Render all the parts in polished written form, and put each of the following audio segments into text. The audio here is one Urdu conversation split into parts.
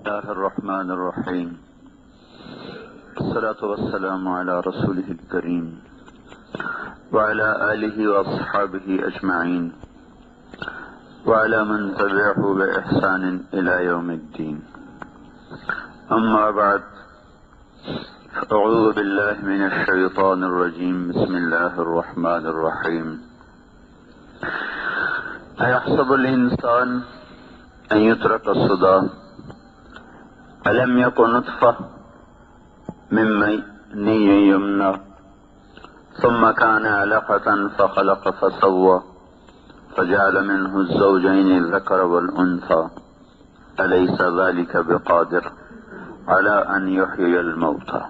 الله الرحمن الرحيم. الصلاة والسلام على رسوله الكريم وعلى آله وأصحابه أجمعين وعلى من تبعه بإحسان إلى يوم الدين. أما بعد، أعوذ بالله من الشيطان الرجيم. بسم الله الرحمن الرحيم. أيحسب الإنسان أن يترك سدى ألم يكن نطفة من مني يمنى ثم كان علقة فخلق فسوى فجعل منه الزوجين الذكر والأنثى أليس ذلك بقادر على أن يحيي الموتى.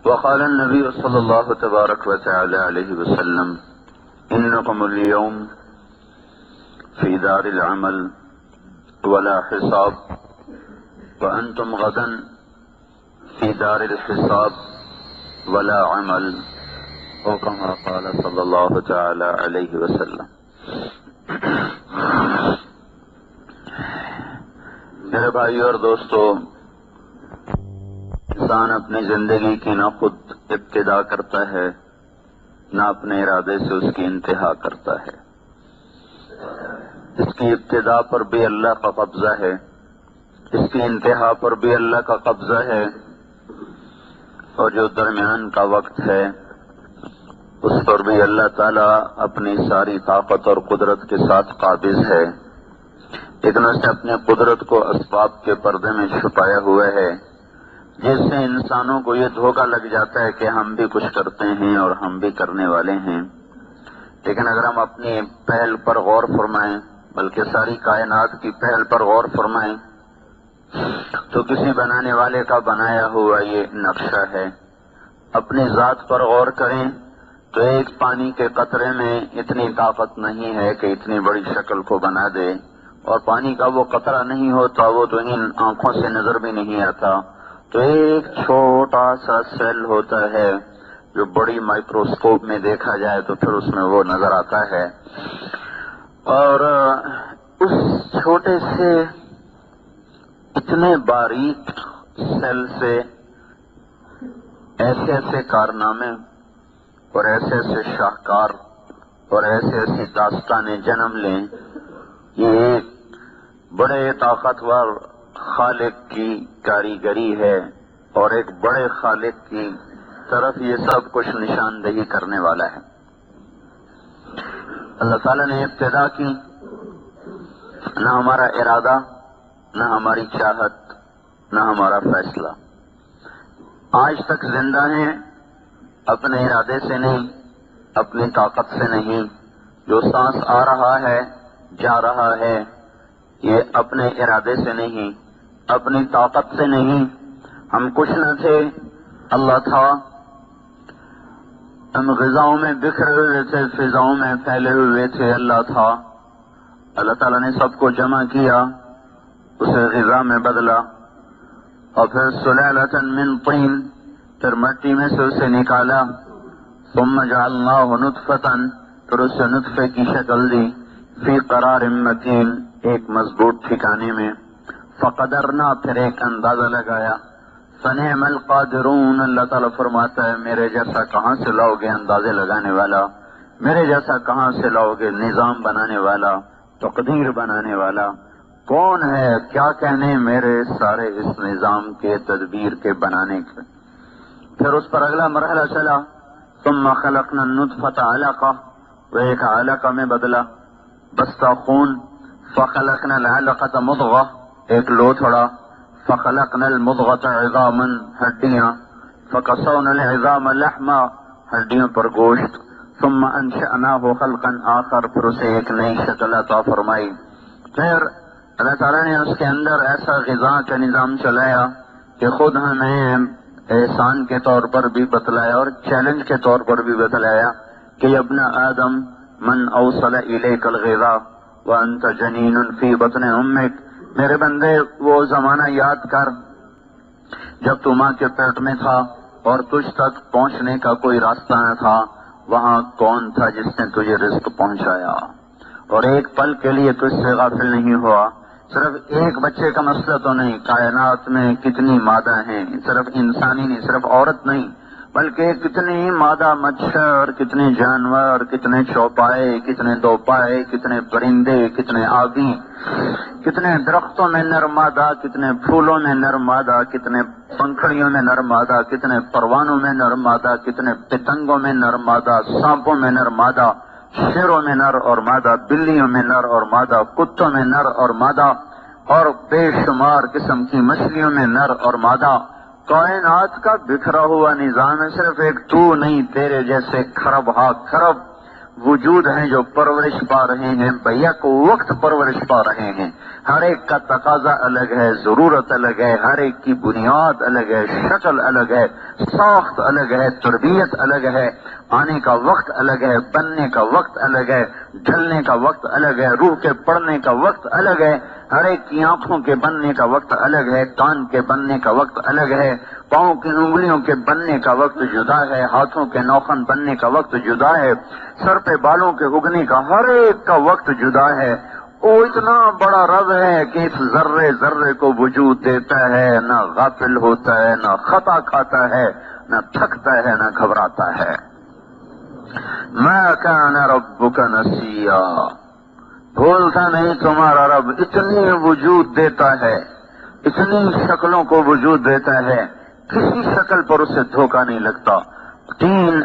وقال النبي صلى الله تبارك وتعالى عليه وسلم: إنكم اليوم في دار العمل ولا حساب وأنتم غدا في دار الحساب ولا عمل، وكما قال صلی اللہ تعالی علیہ وسلم. میرے بھائی اور دوستو، انسان اپنی زندگی کی نہ خود ابتدا کرتا ہے نہ اپنے ارادے سے اس کی انتہا کرتا ہے. اس کی ابتدا پر بھی اللہ کا قبضہ ہے، اس کی انتہا پر بھی اللہ کا قبضہ ہے، اور جو درمیان کا وقت ہے اس پر بھی اللہ تعالیٰ اپنی ساری طاقت اور قدرت کے ساتھ قابض ہے، لیکن اس نے اپنی قدرت کو اسباب کے پردے میں چھپایا ہوا ہے، جس سے انسانوں کو یہ دھوکہ لگ جاتا ہے کہ ہم بھی کچھ کرتے ہیں اور ہم بھی کرنے والے ہیں. لیکن اگر ہم اپنی پہل پر غور فرمائیں، بلکہ ساری کائنات کی پہل پر غور فرمائیں، تو کسی بنانے والے کا بنایا ہوا یہ نقشہ ہے. اپنی ذات پر غور کریں تو ایک پانی کے قطرے میں اتنی طاقت نہیں ہے کہ اتنی بڑی شکل کو بنا دے، اور پانی کا وہ قطرہ نہیں ہوتا، وہ تو ان آنکھوں سے نظر بھی نہیں آتا. تو ایک چھوٹا سا سیل ہوتا ہے جو بڑی مائکروسکوپ میں دیکھا جائے تو پھر اس میں وہ نظر آتا ہے، اور اس چھوٹے سے اتنے باریک سیل سے ایسے ایسے کارنامے اور ایسے ایسے شاہکار اور ایسے ایسی داستانیں جنم لیں. یہ ایک بڑے طاقتور خالق کی کاریگری ہے، اور ایک بڑے خالق کی طرف یہ سب کچھ نشاندہی کرنے والا ہے. اللہ تعالیٰ نے ابتدا کی، نہ ہمارا ارادہ، نہ ہماری چاہت، نہ ہمارا فیصلہ. آج تک زندہ ہیں اپنے ارادے سے نہیں، اپنی طاقت سے نہیں. جو سانس آ رہا ہے جا رہا ہے یہ اپنے ارادے سے نہیں، اپنی طاقت سے نہیں. ہم کچھ نہ تھے، اللہ تھا. ہم غذاؤں میں بکھرے ہوئے تھے، فضاؤں میں پھیلے ہوئے تھے، اللہ تھا. اللہ تعالیٰ نے سب کو جمع کیا، اسے غذا میں بدلا، اور پھر سلالۃ من طین، پھر مٹی میں سے اسے نکالا. ثم جعلناہ نطفۃ، پھر اسے نطفے کی شکل دی. فی قرار مکین، ایک مضبوط ٹھکانے میں. فقدرنا، پھر ایک اندازہ لگایا. فنعم القادرون، اللہ تعالیٰ فرماتا ہے میرے جیسا کہاں سے لاؤ گے اندازے لگانے والا، میرے جیسا کہاں سے لاؤ گے نظام بنانے والا، تقدیر بنانے والا. کون ہے؟ کیا کہنے میرے سارے اس نظام کے تدبیر کے بنانے کے. پھر اس پر اگلا مرحلہ چلا. ثم خلقنا النطفة علقہ، وہ ایک علقہ میں بدلا، بستہ خون. فخلقنا العلقة مضغہ، ایک لوتھڑا. فخلقنا المضغة عظاما، ہڈیاں. فکسونا العظام لحما، ہڈیوں پر گوشت. ثم انشأناه خلقا آخر، پھر اسے ایک نئی شکل عطا فرمائی. پھر اللہ تعالیٰ نے اس کے اندر ایسا غذا کا نظام چلایا کہ خود ہمیں احسان کے طور پر بھی بتلایا اور چیلنج کے طور پر بھی بتلایا کہ ابن آدم من اوصل الیک الغذاء وانت جنین فی بطن امک. میرے بندے وہ زمانہ یاد کر جب تو ماں کے پیٹ میں تھا اور تجھ تک پہنچنے کا کوئی راستہ نہ تھا. وہاں کون تھا جس نے تجھے رزق پہنچایا اور ایک پل کے لیے تجھ سے غافل نہیں ہوا. صرف ایک بچے کا مسئلہ تو نہیں، کائنات میں کتنی مادہ ہیں، صرف انسانی نہیں، صرف عورت نہیں، بلکہ کتنے مادہ مچھر، کتنے جانور، کتنے چوپائے، کتنے دوپائے، کتنے پرندے، کتنے آبی، کتنے درختوں میں نر مادہ، کتنے پھولوں میں نر مادہ، کتنے پنکھڑیوں میں نر مادہ، کتنے پروانوں میں نر مادہ، کتنے پتنگوں میں نر مادہ، سانپوں میں نر مادہ، شیروں میں نر اور مادہ، بلیوں میں نر اور مادہ، کتوں میں نر اور مادہ، اور بے شمار قسم کی مچھلیوں میں نر اور مادہ۔ کائنات کا بکھرا ہوا نظام ہے، صرف ایک تو نہیں، تیرے جیسے کھرب ہا کھرب وجود ہیں جو پرورش پا رہے ہیں، بیک وقت پرورش پا رہے ہیں۔ ہر ایک کا تقاضا الگ ہے، ضرورت الگ ہے، ہر ایک کی بنیاد الگ ہے، شکل الگ ہے، ساخت الگ ہے، تربیت الگ ہے، آنے کا وقت الگ ہے، بننے کا وقت الگ ہے، ڈھلنے کا وقت الگ ہے، روح کے پڑنے کا وقت الگ ہے، ہر ایک کی آنکھوں کے بننے کا وقت الگ ہے، کان کے بننے کا وقت الگ ہے، پاؤں کی انگلیوں کے بننے کا وقت جدا ہے، ہاتھوں کے نوخن بننے کا وقت جدا ہے، سر پہ بالوں کے اگنے کا ہر ایک کا وقت جدا ہے۔ وہ اتنا بڑا رب ہے کہ اس ذرے ذرے کو وجود دیتا ہے، نہ غافل ہوتا ہے، نہ خطا کھاتا ہے، نہ تھکتا ہے، نہ گھبراتا ہے۔ ما کان ربک نسیا، بھولتا نہیں تمہارا رب، اتنی وجود دیتا ہے، اتنی شکلوں کو وجود دیتا ہے، کسی شکل پر اسے دھوکہ نہیں لگتا۔ تین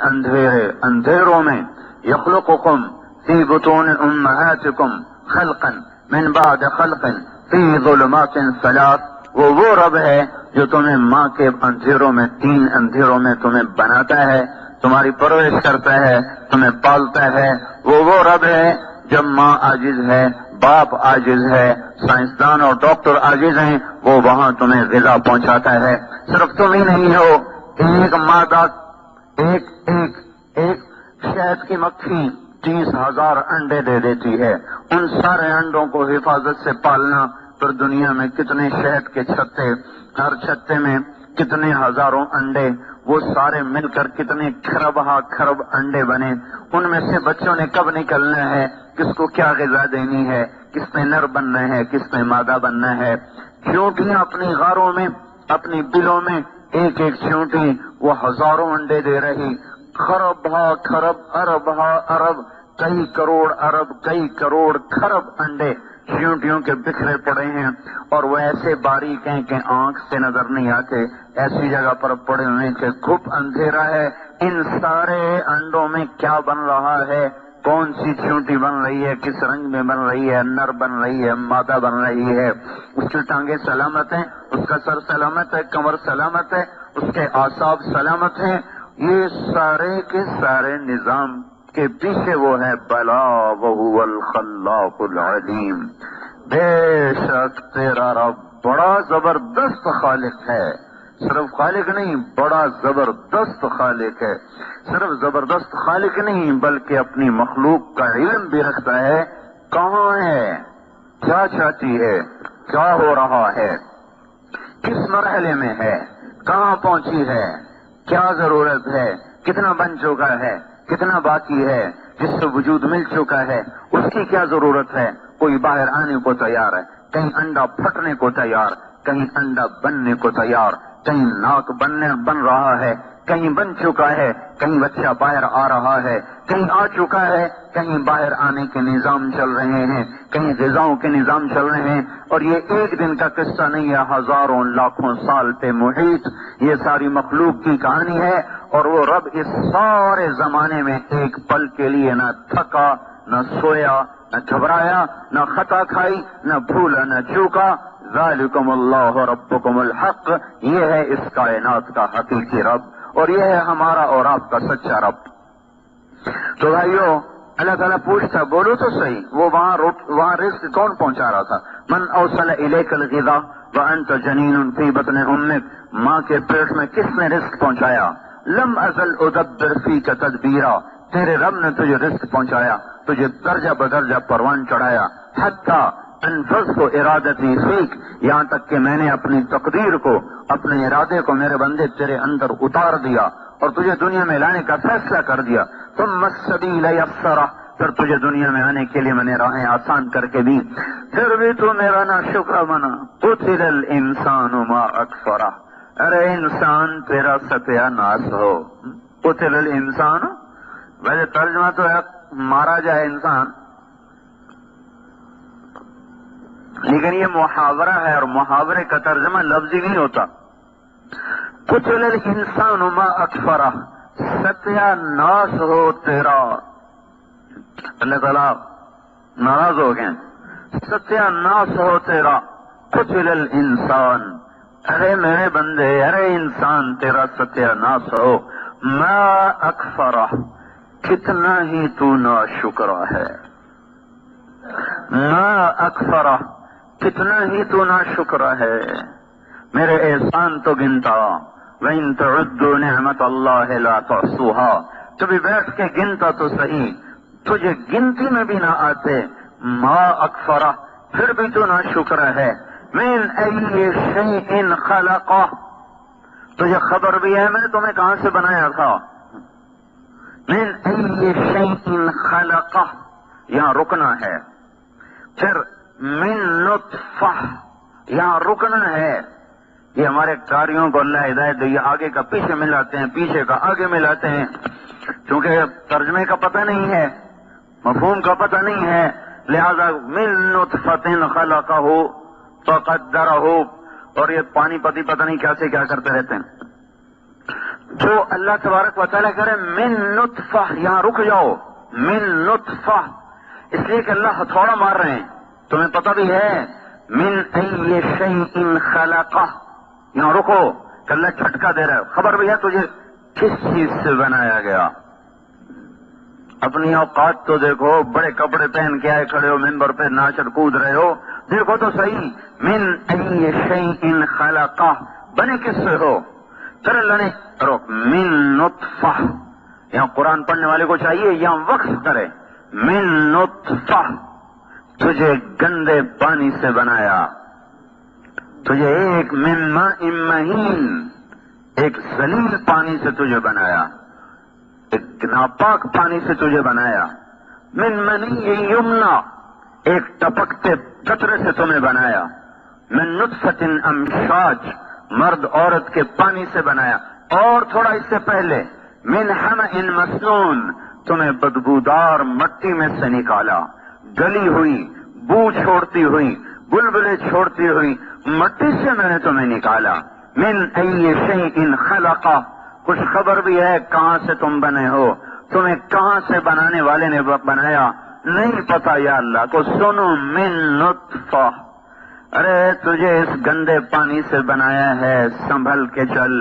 اندھیروں میں یخلقکم فی بطون امہاتکم خلقا من بعد خلق فی ظلمات ثلاث، وہ رب ہے جو تمہیں ماں کے اندھیروں میں، تین اندھیروں میں تمہیں بناتا ہے، تمہاری پرورش کرتا ہے، تمہیں پالتا ہے۔ وہ رب ہے جب ماں عاجز ہے، باپ عاجز ہے، سائنسدان اور ڈاکٹر عاجز ہیں، وہ وہاں تمہیں غذا پہنچاتا ہے۔ صرف تم ہی نہیں ہو، ایک مادہ، ایک شہد کی مکھی 30,000 انڈے دے دیتی ہے۔ ان سارے انڈوں کو حفاظت سے پالنا، پھر دنیا میں کتنے شہد کے چھتے، ہر چھتے میں کتنے ہزاروں انڈے، وہ سارے مل کر کتنے کھرب انڈے بنے، ان میں سے بچوں نے کب نکلنا ہے، کس کو کیا غذا دینی ہے، کس نے نر بننا ہے، کس نے مادہ بننا ہے۔ چیونٹیاں اپنی غاروں میں، اپنی بلوں میں، ایک ایک چیونٹی وہ ہزاروں انڈے دے رہی، خرب ارب، کئی کروڑ کھرب انڈے چیونٹیوں کے بکھرے پڑے ہیں، اور وہ ایسے باریک ہیں کہ آنکھ سے نظر نہیں آتے، ایسی جگہ پر پڑے ہوئے کہ گھپ اندھیرا ہے۔ ان سارے انڈوں میں کیا بن رہا ہے، کون سی چیونٹی بن رہی ہے، کس رنگ میں بن رہی ہے، نر بن رہی ہے، مادہ بن رہی ہے، اس کی ٹانگیں سلامت ہیں، اس کا سر سلامت ہے، کمر سلامت ہے، اس کے اعصاب سلامت ہیں۔ یہ سارے کے سارے نظام کے پیچھے وہ ہے بلا وہو الخلاق العلیم، بے شک تیرا رب بڑا زبردست خالق ہے، صرف خالق نہیں، بڑا زبردست خالق ہے، صرف زبردست خالق نہیں بلکہ اپنی مخلوق کا علم بھی رکھتا ہے، کہاں ہے، کیا چاہتی ہے، کیا ہو رہا ہے، کس مرحلے میں ہے، کہاں پہنچی ہے، کیا ضرورت ہے، کتنا بن چکا ہے، کتنا باقی ہے، جس سے وجود مل چکا ہے اس کی کیا ضرورت ہے۔ کوئی باہر آنے کو تیار ہے، کہیں انڈا پھٹنے کو تیار، کہیں انڈا بننے کو تیار، کہیں ناک بن رہا ہے، کہیں بن چکا ہے، کہیں بچہ باہر آ رہا ہے، کہیں آ چکا ہے، کہیں باہر آنے کے نظام چل رہے ہیں، کہیں غذاؤں کے نظام چل رہے ہیں، اور یہ ایک دن کا قصہ نہیں ہے، ہزاروں لاکھوں سال پہ محیط یہ ساری مخلوق کی کہانی ہے۔ اور وہ رب اس سارے زمانے میں ایک پل کے لیے نہ تھکا، نہ سویا، نہ گھبرایا، نہ خطا کھائی، نہ بھولا، نہ چوکا۔ ذالکم اللہ ربکم الحق، یہ ہے اس کائنات کا حقیقی رب، اور یہ ہے ہمارا اور آپ کا سچا رب۔ تو بھائیو، اللہ تعالیٰ پوچھتا، بولو تو صحیح، وہ وہاں رزق کون پہنچا رہا تھا؟ من اوصل الیک الغذاء وانت جنین فی بطن امک، ماں کے پیٹ میں کس نے رزق پہنچایا؟ لم ازل ادبر فیک تدبیرا، تیرے رب نے تجھے رزق پہنچایا، تجھے درجہ بدرجہ پروان چڑھایا، حتی انفذت ارادتی فیک، یہاں تک کہ میں نے اپنی تقدیر کو، اپنے ارادے کو میرے بندے تیرے اندر اتار دیا اور تجھے دنیا میں لانے کا فیصلہ کر دیا۔ ثم السبیل یسرہ، پھر تجھے دنیا میں آنے کے لیے میں نے راہیں آسان کر کے دی، پھر بھی تو میرا نا شکر منا۔ قتل الانسان ما اکفرہ، ارے انسان تیرا ستیہ ناس ہو۔ قتل الانسان، ویسے ترجمہ تو ہے مارا جائے انسان، لیکن یہ محاورہ ہے اور محاورے کا ترجمہ لفظی نہیں ہوتا۔ قتل الانسان ما اکفرہ، ستیہ ناس ہو تیرا۔ اللہ تعالیٰ ناراض ہو گئے، ستیہ ناس ہو تیرا۔ قتل الانسان، ارے میرے بندے، ارے انسان تیرا ستیہ ناس ہو۔ ما اکفرہ، کتنا ہی تو ناشکر ہے۔ ما اکفرہ، کتنا ہی تو ناشکر ہے۔ میرے احسان تو گنتا، وَإِن تَعُدُّوا نِعْمَةَ اللَّهِ لَا تُحْصُوهَا، کبھی بیٹھ کے گنتا تو صحیح، تجھے گنتی میں بھی نہ آتے۔ ما اکفرہ، پھر بھی تو ناشکر ہے۔ مِنْ أَيِّ شَيْءٍ خَلَقَهُ، تجھے خبر بھی ہے میں نے تمہیں کہاں سے بنایا تھا۔ مِنْ أَيِّ شَيْءٍ خَلَقَهُ، یہاں رکنا ہے۔ پھر من نطفہ، یہاں رکنا ہے۔ یہ ہمارے قاریوں کو اللہ ہدایت دے، یہ آگے کا پیچھے ملاتے ہیں، پیچھے کا آگے ملاتے ہیں، کیونکہ ترجمے کا پتہ نہیں ہے، مفہوم کا پتہ نہیں ہے، لہذا من نطفۃ خلقہ فقدرہ، اور یہ پانی پتی پتہ نہیں کیسے کیا کرتے رہتے ہیں۔ جو اللہ تبارک و تعالیٰ کرے من نطفہ، یہاں رک جاؤ۔ من نطفہ، اس لیے کہ اللہ ہتھوڑا مار رہے ہیں، تمہیں پتہ بھی ہے۔ من ای شیء خلقہ، یہاں رکو کہ اللہ جھٹکا دے رہا ہے، خبر بھی ہے تجھے کس چیز سے بنایا گیا۔ اپنی اوقات تو دیکھو، بڑے کپڑے پہن کے آئے کھڑے ہو منبر پہ، ناچر کود رہے ہو، دیکھو تو صحیح۔ من ای شیء خلقہ، بنے کس سے ہو؟ پھر اللہ نے روک، من نطفہ، یہاں قرآن پڑھنے والے کو چاہیے یہاں وقف کرے۔ من نطفہ، تجھے گندے پانی سے بنایا، تجھے ایک من ماء مہین، ایک ذلیل پانی سے تجھے بنایا، ایک ناپاک پانی سے تجھے بنایا۔ من منی یمنا، ایک ٹپکتے قطرے سے تمہیں بنایا۔ من نطفۃ امشاج، مرد عورت کے پانی سے بنایا۔ اور تھوڑا اس سے پہلے من حمأ مسنون، تمہیں بدبودار مٹی میں سے نکالا، گلی ہوئی، بو چھوڑتی ہوئی، بلبلے چھوڑتی ہوئی مٹی سے میں نے تمہیں نکالا۔ من ای شیء خلقہ، کچھ خبر بھی ہے کہاں سے تم بنے ہو، تمہیں کہاں سے بنانے والے نے بنایا نہیں پتا یا اللہ کو۔ سنو، من نطفہ، ارے تجھے اس گندے پانی سے بنایا ہے، سنبھل کے چل،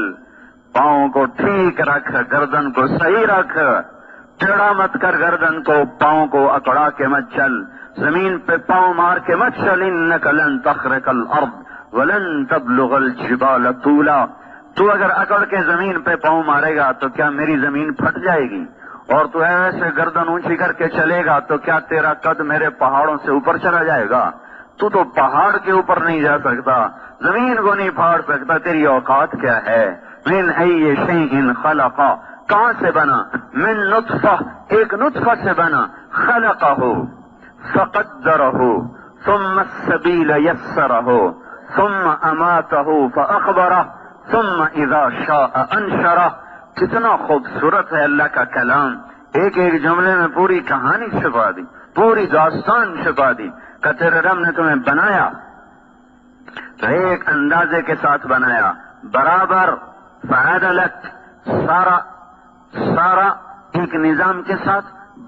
پاؤں کو ٹھیک رکھ، گردن کو صحیح رکھ، ٹیڑھا مت کر گردن کو، پاؤں کو اکڑا کے مت چل، زمین پہ پاؤں مار کے مت چل۔ انک لن تخرق الارض ولن تبلغ الجبال طولا، تو اگر اکڑ کے زمین پہ پاؤں مارے گا تو کیا میری زمین پھٹ جائے گی؟ اور تو ایسے گردن اونچی کر کے چلے گا تو کیا تیرا قد میرے پہاڑوں سے اوپر چلا جائے گا؟ تو پہاڑ کے اوپر نہیں جا سکتا، زمین کو نہیں پھاڑ سکتا، تیری اوقات کیا ہے؟ من ای شیء خلقہ، کہاں سے بنا؟ من نطفہ، ایک نطفہ سے بنا، خلقہ فقدرہ ثم السبیل یسرہ ثم اماتہ فاقبرہ ثم اذا شاء انشرہ۔ کتنا خوبصورت ہے اللہ کا کلام، ایک ایک جملے میں پوری کہانی چھپا دی، پوری داستان چھپا دی کہ تیرے رب نے تمہیں بنایا تو ایک اندازے کے ساتھ بنایا، برابر، فعدلت، سارا ایک نظام کے ساتھ،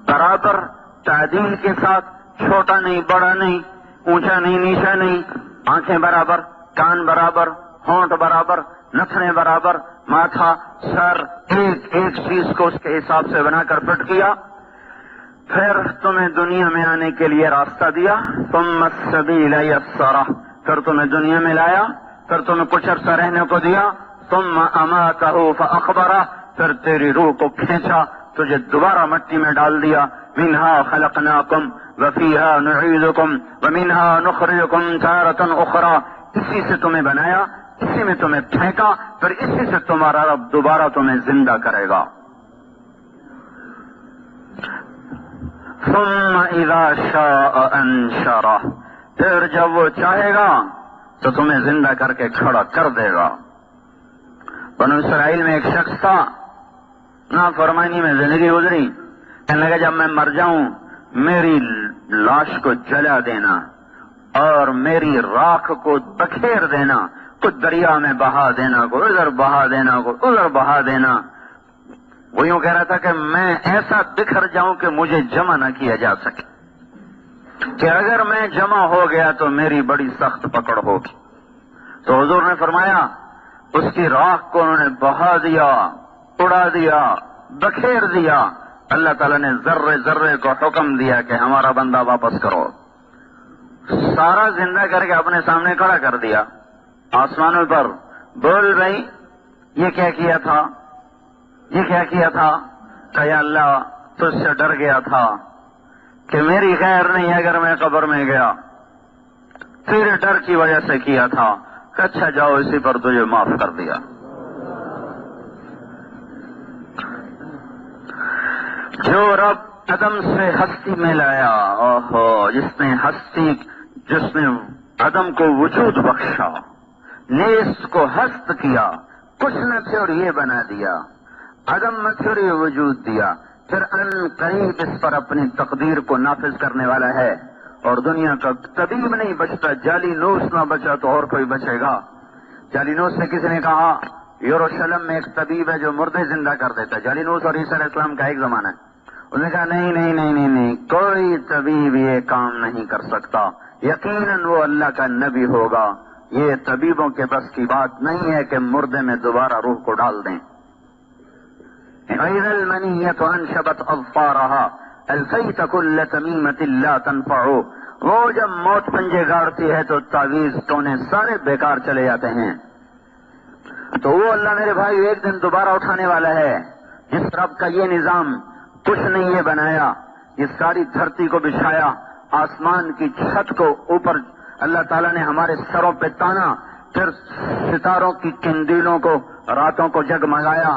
برابر تعدیل کے ساتھ، چھوٹا نہیں بڑا نہیں، اونچا نہیں نیچا نہیں، آنکھیں برابر، کان برابر، ہونٹ برابر، نتنے برابر، ماتھا، سر، ایک ایک چیز کو اس کے حساب سے بنا کر فٹ کیا۔ پھر تمہیں دنیا میں آنے کے لیے راستہ دیا، ثم السبیل یسرہ، پھر تمہیں دنیا میں لایا، پھر تمہیں کچھ عرصہ رہنے کو دیا، ثم اماتہ فاقبرہ، پھر تیری روح کو کھینچا، تجھے دوبارہ مٹی میں ڈال دیا۔ منہا خلقناکم وفیہا نعیدکم ومنہا نخرجکم تارۃ اخری، اسی سے تمہیں بنایا، اسی میں تمہیں پھینکا، پھر اسی سے تمہارا رب دوبارہ تمہیں زندہ کرے گا۔ ثم اذا شاء انشرہ، پھر جب وہ چاہے گا تو تمہیں زندہ کر کے کھڑا کر دے گا۔ بنو اسرائیل میں ایک شخص تھا، نافرمانی میں زندگی گزری، کہنے لگا جب میں مر جاؤں میری لاش کو جلا دینا اور میری راکھ کو بکھیر دینا، کچھ دریا میں بہا دینا، کو ادھر بہا دینا، کو ادھر بہا دینا۔ وہ یوں کہہ رہا تھا کہ میں ایسا بکھر جاؤں کہ مجھے جمع نہ کیا جا سکے، کہ اگر میں جمع ہو گیا تو میری بڑی سخت پکڑ ہوگی۔ تو حضور نے فرمایا اس کی راکھ کو انہوں نے بہا دیا، اڑا دیا، بکھیر دیا۔ اللہ تعالیٰ نے ذرے ذرے کو حکم دیا کہ ہمارا بندہ واپس کرو، سارا زندہ کر کے اپنے سامنے کھڑا کر دیا آسمانوں پر۔ بول بھائی یہ کیا کیا تھا، یہ کیا کیا تھا؟ کہ یا اللہ تجھ سے ڈر گیا تھا کہ میری خیر نہیں اگر میں قبر میں گیا، تیرے ڈر کی وجہ سے کیا تھا۔ کہ اچھا جاؤ اسی پر تجھے معاف کر دیا۔ جو رب عدم سے ہستی میں لایا، اوہو، جس نے عدم کو وجود بخشا، نیست کو ہست کیا، کچھ نہ تھے اور یہ بنا دیا، عدم میں تھے اور یہ وجود دیا، پھر ان قریب اس پر اپنی تقدیر کو نافذ کرنے والا ہے۔ اور دنیا کا طبیب نہیں بچتا، جعلی نوس نہ بچا تو اور کوئی بچے گا؟ جعلی نوس سے کسی نے کہا یروشلم میں ایک طبیب ہے جو مردے زندہ کر دیتا ہے، جعلی نوس اور عیسیٰ علیہ السلام کا ایک زمانہ ہے۔ انہوں نے کہا نہیں نہیں نہیں نہیں نہیں، کوئی طبیب یہ کام نہیں کر سکتا، یقیناً وہ اللہ کا نبی ہوگا، یہ طبیبوں کے بس کی بات نہیں ہے کہ مردے میں دوبارہ روح کو ڈال دیں۔ وَإِذَا الْمَنِيَّةُ أَنْشَبَتْ أَظْفَارَهَا أَلْفَيْتَ كُلَّ تَمِيمَةٍ لَا تَنْفَعُ، وہ جب موت پنجے گاڑتی ہے تو تعویذ ٹونے سارے بیکار چلے جاتے ہیں۔ تو وہ اللہ میرے بھائی ایک دن دوبارہ اٹھانے والا ہے، جس رب کا یہ نظام کچھ نہیں یہ بنایا، یہ ساری دھرتی کو بچھایا، آسمان کی چھت کو اوپر اللہ تعالیٰ نے ہمارے سروں پہ تانا، پھر ستاروں کی کندیلوں کو راتوں کو جگمگایا،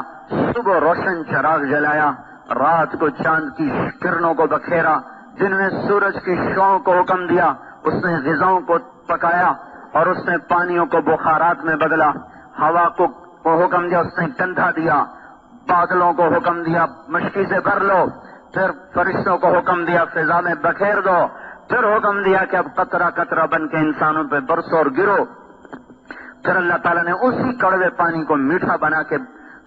صبح روشن چراغ جلایا، رات کو چاند کی کرنوں کو بکھیرا، دن میں سورج کی شعاؤں کو حکم دیا، اس نے غذاؤں کو پکایا اور اس نے پانیوں کو بخارات میں بدلا، ہوا کو حکم دیا، اس نے کندھا دیا، بادلوں کو حکم دیا مشکی سے بھر لو، پھر فرشتوں کو حکم دیا فضا میں بکھیر دو، پھر حکم دیا کہ اب قطرہ قطرہ بن کے انسانوں پہ برسو اور گرو۔ پھر اللہ تعالیٰ نے اسی کڑوے پانی کو میٹھا بنا کے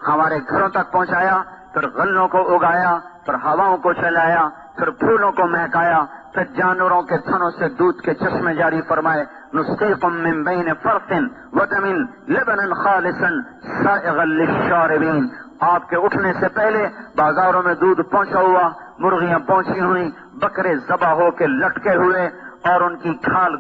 ہمارے گھروں تک پہنچایا، پھر غلوں کو اگایا، پھر ہواؤں کو چلایا، پھر پھولوں کو مہکایا، پھر جانوروں کے تھنوں سے دودھ کے چشمے جاری فرمائے، نسقیکم من بین فرث ودم لبنا خالصا سائغا للشاربین۔ آپ کے اٹھنے سے پہلے بازاروں میں دودھ پہنچا ہوا، مرغیاں پہنچی ہوئی، بکرے ذبح ہو کے لٹکے ہوئے اور ان کی کھال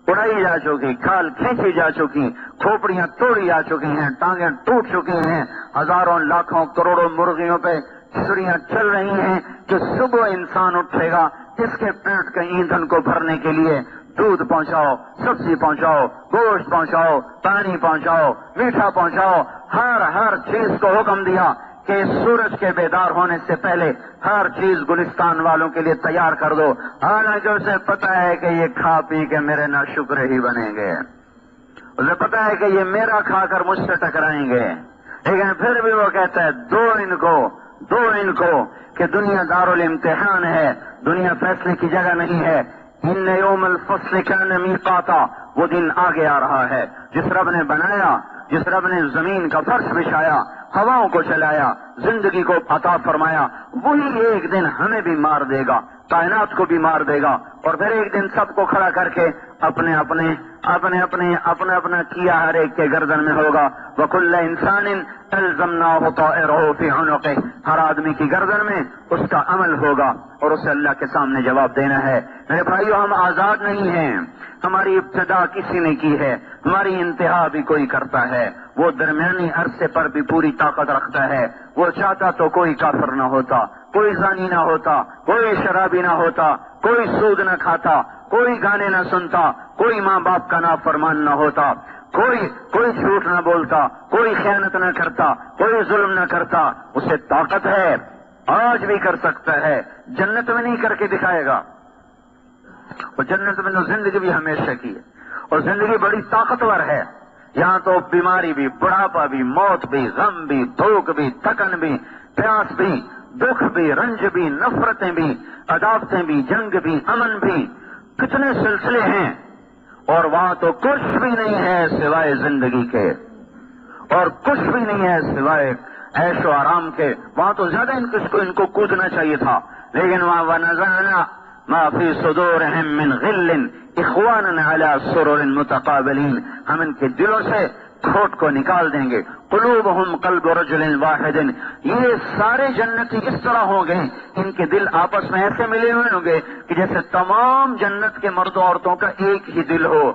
اڑائی جا چکی، کھال کھینچی جا چکی، کھوپڑیاں توڑی جا چکی ہیں، ٹانگیں ٹوٹ چکی ہیں، ہزاروں لاکھوں کروڑوں مرغیوں پہ چھریاں چل رہی ہیں کہ صبح انسان اٹھے گا اس کے پیٹ کے ایندھن کو بھرنے کے لیے دودھ پہنچاؤ، سبزی پہنچاؤ، گوشت پہنچاؤ، پانی پہنچاؤ، میٹھا پہنچاؤ، ہر چیز کو حکم دیا کہ سورج کے بیدار ہونے سے پہلے ہر چیز گلستان والوں کے لیے تیار کر دو، حالانکہ اسے پتا ہے کہ یہ کھا پی کے میرے ناشکر ہی بنیں گے، اسے پتا ہے کہ یہ میرا کھا کر مجھ سے ٹکرائیں گے، لیکن پھر بھی وہ کہتا ہے دو ان کو کہ دنیا دارالامتحان ہے، دنیا فیصلے کی جگہ نہیں ہے۔ ان یوم الفصل کان میقاتا، وہ دن آگے آ رہا ہے جس رب نے بنایا، جس رب نے زمین کا فرش بچھایا، ہواؤں کو چلایا، زندگی کو عطا فرمایا، وہی ایک دن ہمیں بھی مار دے گا، کائنات کو بھی مار دے گا، اور پھر ایک دن سب کو کھڑا کر کے اپنا کیا ہر ایک کے گردن میں ہوگا۔ وَكُلَّ إِنسَانٍ أَلْزَمْنَاهُ طَائِرَهُ فِي عُنُقِهِ، ہر آدمی کی گردن میں اس کا عمل ہوگا اور اسے اللہ کے سامنے جواب دینا ہے۔ میرے بھائیو، ہم آزاد نہیں ہیں، ہماری ابتدا کسی نے کی ہے، ہماری انتہا بھی کوئی کرتا ہے، وہ درمیانی عرصے پر بھی پوری طاقت رکھتا ہے، وہ چاہتا تو کوئی کافر نہ ہوتا، کوئی زانی نہ ہوتا، کوئی شرابی نہ ہوتا، کوئی سود نہ کھاتا، کوئی گانے نہ سنتا، کوئی ماں باپ کا نافرمان نہ ہوتا، کوئی جھوٹ نہ بولتا، کوئی خیانت نہ کرتا، کوئی ظلم نہ کرتا۔ اسے طاقت ہے آج بھی کر سکتا ہے، جنت میں نہیں کر کے دکھائے گا. اور جنت میں تو زندگی بھی ہمیشہ کی ہے، اور زندگی بڑی طاقتور ہے. یہاں تو بیماری بھی، بڑھاپا بھی، موت بھی، غم بھی، بھوک بھی، تھکن بھی، پیاس بھی، دکھ بھی، رنج بھی، نفرتیں بھی، عداوتیں بھی، جنگ بھی، امن بھی، کتنے سلسلے ہیں. اور وہاں تو کچھ بھی نہیں ہے سوائے زندگی کے، اور کچھ بھی نہیں ہے سوائے عیش و آرام کے. وہاں تو زیادہ ان کو کودنا چاہیے تھا، لیکن وہاں وَنَزَعْنَا مَا فِي صُدُورِهِم مِّن غِلٍّ إِخْوَانًا عَلَىٰ سُرُرٍ مُتَقَابِلِينَ. ہم ان کے دلوں سے کھوٹ کو نکال دیں گے. قلوبہم قلب رجل واحد. یہ سارے جنتی اس طرح ہوں گے، ان کے دل آپس میں ایسے ملے ہوئے ہوں گے کہ جیسے تمام جنت کے مرد و عورتوں کا ایک ہی دل ہو.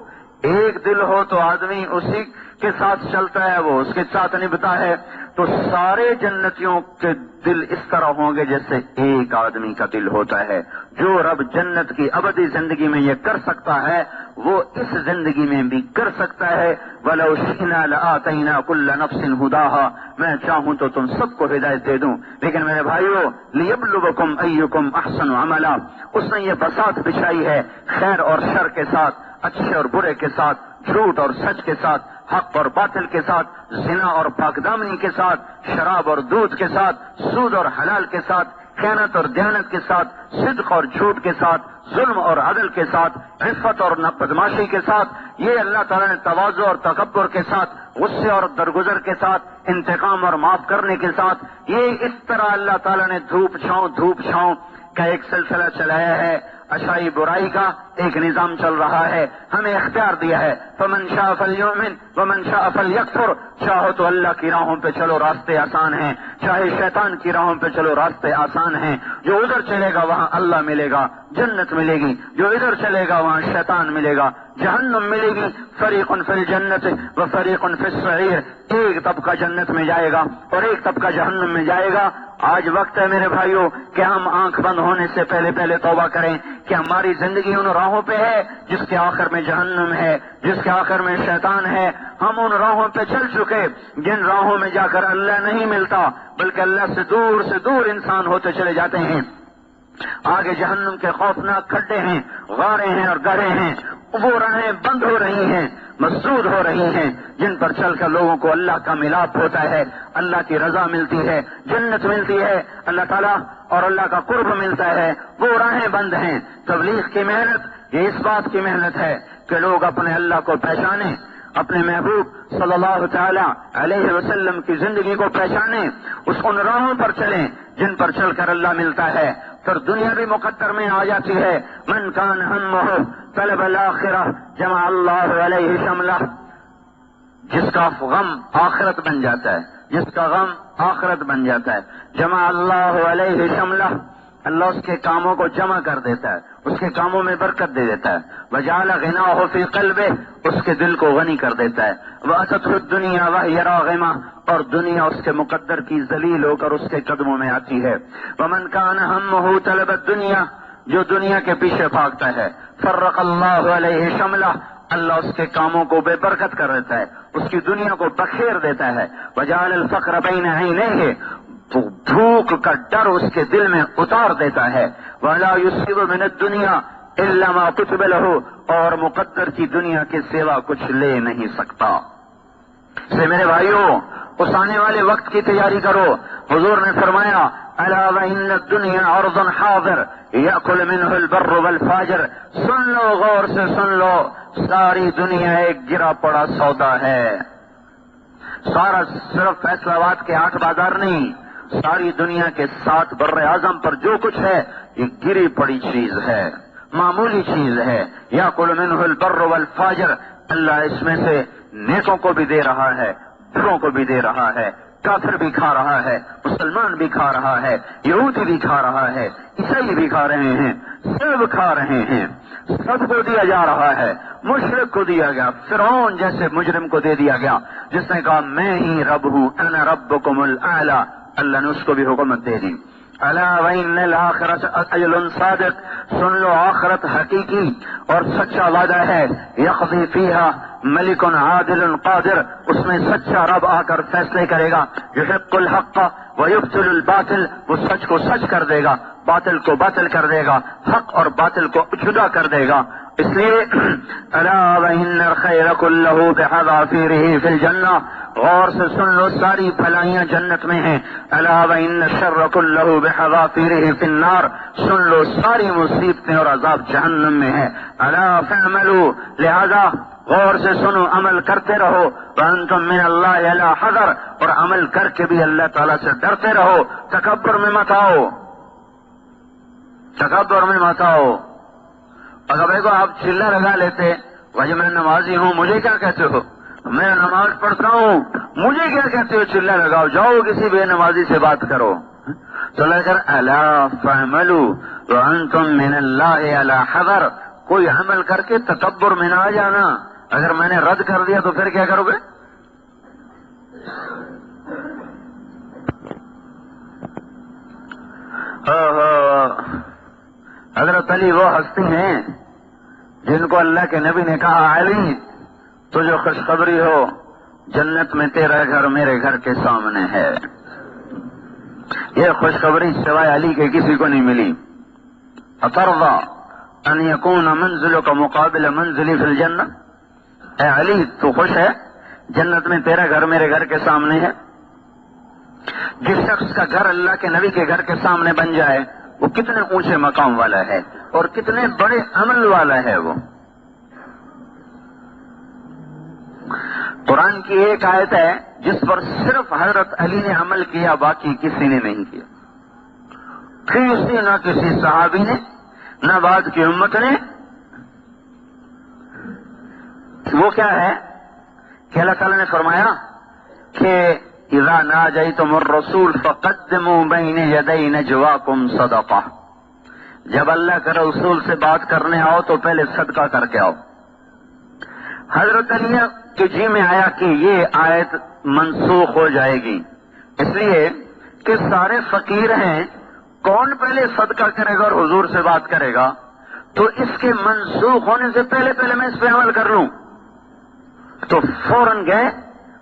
ایک دل ہو تو آدمی اسی کے ساتھ چلتا ہے، وہ اس کے ساتھ نبھتا ہے. تو سارے جنتیوں کے دل اس طرح ہوں گے جیسے ایک آدمی کا دل ہوتا ہے. جو رب جنت کی ابدی زندگی میں یہ کر سکتا ہے وہ اس زندگی میں بھی کر سکتا ہے. وَلَوْ شِئْنَا لَآتَيْنَا كُلَّ نَفْسٍ هُدَاهَا. میں چاہوں تو تم سب کو ہدایت دے دوں، لیکن میرے بھائیو لِيَبْلُوَكُمْ أَيُّكُمْ أَحْسَنُ عَمَلًا. اس نے یہ بساط بچھائی ہے خیر اور شر کے ساتھ، اچھے اور برے کے ساتھ، جھوٹ اور سچ کے ساتھ، حق اور باطل کے ساتھ، زنا اور پاکدامنی کے ساتھ، شراب اور دودھ کے ساتھ، سود اور حلال کے ساتھ، خیانت اور دیانت کے ساتھ، صدق اور جھوٹ کے ساتھ، ظلم اور عدل کے ساتھ، عفت اور بدماشی کے ساتھ. یہ اللہ تعالیٰ نے تواضع اور تکبر کے ساتھ، غصے اور درگزر کے ساتھ، انتقام اور معاف کرنے کے ساتھ، یہ اس طرح اللہ تعالیٰ نے دھوپ چھاؤں کا ایک سلسلہ چلایا ہے. اچھائی برائی کا ایک نظام چل رہا ہے، ہمیں اختیار دیا ہے. فمن شاء فلیؤمن ومن شاء فلیکفر. چاہو تو اللہ کی راہوں پہ چلو، راستے آسان ہیں، چاہے شیطان کی راہوں پہ چلو، راستے آسان ہیں. جو ادھر چلے گا وہاں اللہ ملے گا، جنت ملے گی. جو ادھر چلے گا وہاں شیطان ملے گا، جہنم ملے گی. فریق فی الجنت و فریق فی السعیر. ایک طبقہ جنت میں جائے گا اور ایک طبقہ جہنم میں جائے گا. آج وقت ہے میرے بھائیوں کہ ہم آنکھ بند ہونے سے پہلے توبہ کریں کہ ہماری زندگی ان راہوں پہ ہے جس کے آخر میں جہنم ہے، جس کے آخر میں شیطان ہے. ہم ان راہوں پہ چل چکے جن راہوں میں جا کر اللہ نہیں ملتا، بلکہ اللہ سے دور انسان ہوتے چلے جاتے ہیں. آگے جہنم کے خوفناک کھڈے ہیں، غاریں ہیں اور گڑھے ہیں. وہ راہیں بند ہو رہی ہیں، مسدود ہو رہی ہیں، جن پر چل کر لوگوں کو اللہ کا ملاپ ہوتا ہے، اللہ کی رضا ملتی ہے، جنت ملتی ہے، اللہ تعالیٰ اور اللہ کا قرب ملتا ہے. وہ راہیں بند ہیں. تبلیغ کی محنت یہ اس بات کی محنت ہے کہ لوگ اپنے اللہ کو پہچانیں، اپنے محبوب صلی اللہ تعالی علیہ وسلم کی زندگی کو پہچانیں، ان راہوں پر چلیں جن پر چل کر اللہ ملتا ہے. پھر دنیا بھی مقدر میں آ جاتی ہے. من کان ہمہ طلب الآخرہ جمع اللہ علیہ شملہ. جس کا غم آخرت بن جاتا ہے، جس کا غم آخرت بن جاتا ہے، جمع اللہ علیہ شملہ. اللہ اس کے کاموں کو جمع کر دیتا ہے، اس کے کاموں میں برکت دے دیتا ہے. وجعل غناہ فی قلبہ. اس کے دل کو غنی کر دیتا ہے. واتته الدنیا وہی راغمہ. اور دنیا اس کے مقدر کی ذلیل ہو کر اس کے قدموں میں آتی ہے. ومن کان ہمہ طلب الدنیا. جو دنیا کے پیچھے بھاگتا ہے، فرق اللہ علیہ شملہ. اللہ اس کے کاموں کو بے برکت کر دیتا ہے، اس کی دنیا کو بکھیر دیتا ہے. وجعل الفقر بین عینیہ. بھوک کا ڈر اس کے دل میں اتار دیتا ہے. ولا یصیب من الدنیا الا ما کتب له. اور مقدر کی دنیا کے سوا کچھ لے نہیں سکتا. سے میرے بھائیوں اس آنے والے وقت کی تیاری کرو. حضور نے فرمایا الا وان الدنیا عرض حاضر یاکل منه البر والفاجر. سن لو، غور سے سن لو، ساری دنیا ایک گرا پڑا سودا ہے. سارا صرف فیصلہ آباد کے 8 بازار نہیں، ساری دنیا کے 7 بر اعظم پر جو کچھ ہے یہ گری پڑی چیز ہے، معمولی چیز ہے. یاکل منه البر والفاجر. اللہ اس میں سے نیکوں کو بھی دے رہا ہے، بروں کو بھی دے رہا ہے. کافر بھی کھا رہا ہے، مسلمان بھی کھا رہا ہے، یہودی بھی کھا رہا ہے، عیسائی بھی کھا رہے ہیں، سب کھا رہے ہیں. سب کو دیا جا رہا ہے. مشرک کو دیا گیا، فرعون جیسے مجرم کو دے دیا گیا جس نے کہا میں ہی رب ہوں، انا ربکم الاعلی. اللہ نے اس کو بھی حکومت دے دی. الا وان الاخرۃ اجل صادق. سن لو آخرت حقیقی اور سچا وعدہ ہے. یقضی فیہا ملک عادل قادر. اس میں سچا رب آ کر فیصلے کرے گا. یحق الحق وَيُبْطِلُ الْبَاطِلَ، وہ سچ کو سچ کر دے گا، باطل کو باطل کر دے گا، حق اور باطل کو جدا کر دے گا۔ اس لیے الا وَإِنَّ الْخَيْرَ كُلَّهُ بِحَذَافِيرِهِ فِي الْجَنَّةِ، غور سے سن لو، ساری بھلائیاں جنت میں ہیں۔ الا وَإِنَّ الشَّرَّ كُلَّهُ بِحَذَافِيرِهِ فِي النَّارِ، سن لو ساری مصیبتیں اور عذاب جہنم میں ہے۔ الا فَاعْمَلُوا، لہذا غور سے سنو، عمل کرتے رہو۔ وَأَنْتُم مِّنَ اللَّهِ عَلَىٰ حَذَرٍ، اور عمل کر کے بھی اللہ تعالیٰ سے ڈرتے رہو، تکبر میں مت آؤ، تکبر میں مت آؤ۔ اگر بھائی کو آپ چلہ لگا لیتے، بھائی میں نمازی ہوں، مجھے کیا کہتے ہو، میں نماز پڑھتا ہوں، مجھے کیا کہتے ہو، چلہ لگاؤ، جاؤ کسی بے نمازی سے بات کرو۔ تو اللہ کر الا فاعملوا وانتم من اللہ علی حذر، کوئی عمل کر کے تکبر میں نہ آ جانا۔ اگر میں نے رد کر دیا تو پھر کیا کرو گے؟ حضرت علی وہ ہستی ہیں جن کو اللہ کے نبی نے کہا علی تجھے خوشخبری ہو، جنت میں تیرا گھر میرے گھر کے سامنے ہے۔ یہ خوشخبری سوائے علی کے کسی کو نہیں ملی۔ اترضى ان يكون منزلك مقابل منزلي في الجنہ، اے علی تو خوش ہے جنت میں تیرا گھر میرے گھر کے سامنے ہے؟ جس شخص کا گھر اللہ کے نبی کے گھر کے سامنے بن جائے وہ کتنے اونچے مقام والا ہے اور کتنے بڑے عمل والا ہے وہ۔ قرآن کی ایک آیت ہے جس پر صرف حضرت علی نے عمل کیا، باقی کسی نے نہیں کیا، نہ کسی صحابی نے، نہ بعد کی امت نے۔ وہ کیا ہے کہ اللہ تعالیٰ نے فرمایا کہ اذا ناجیتم الرسول فقدموا بین یدی نجواکم صدقہ، جب اللہ کے رسول سے بات کرنے آؤ تو پہلے صدقہ کر کے آؤ۔ حضرت علی کے جی میں آیا کہ یہ آیت منسوخ ہو جائے گی، اس لیے کہ سارے فقیر ہیں، کون پہلے صدقہ کرے گا اور حضور سے بات کرے گا؟ تو اس کے منسوخ ہونے سے پہلے میں اس پہ عمل کر لوں۔ تو فوراً گئے،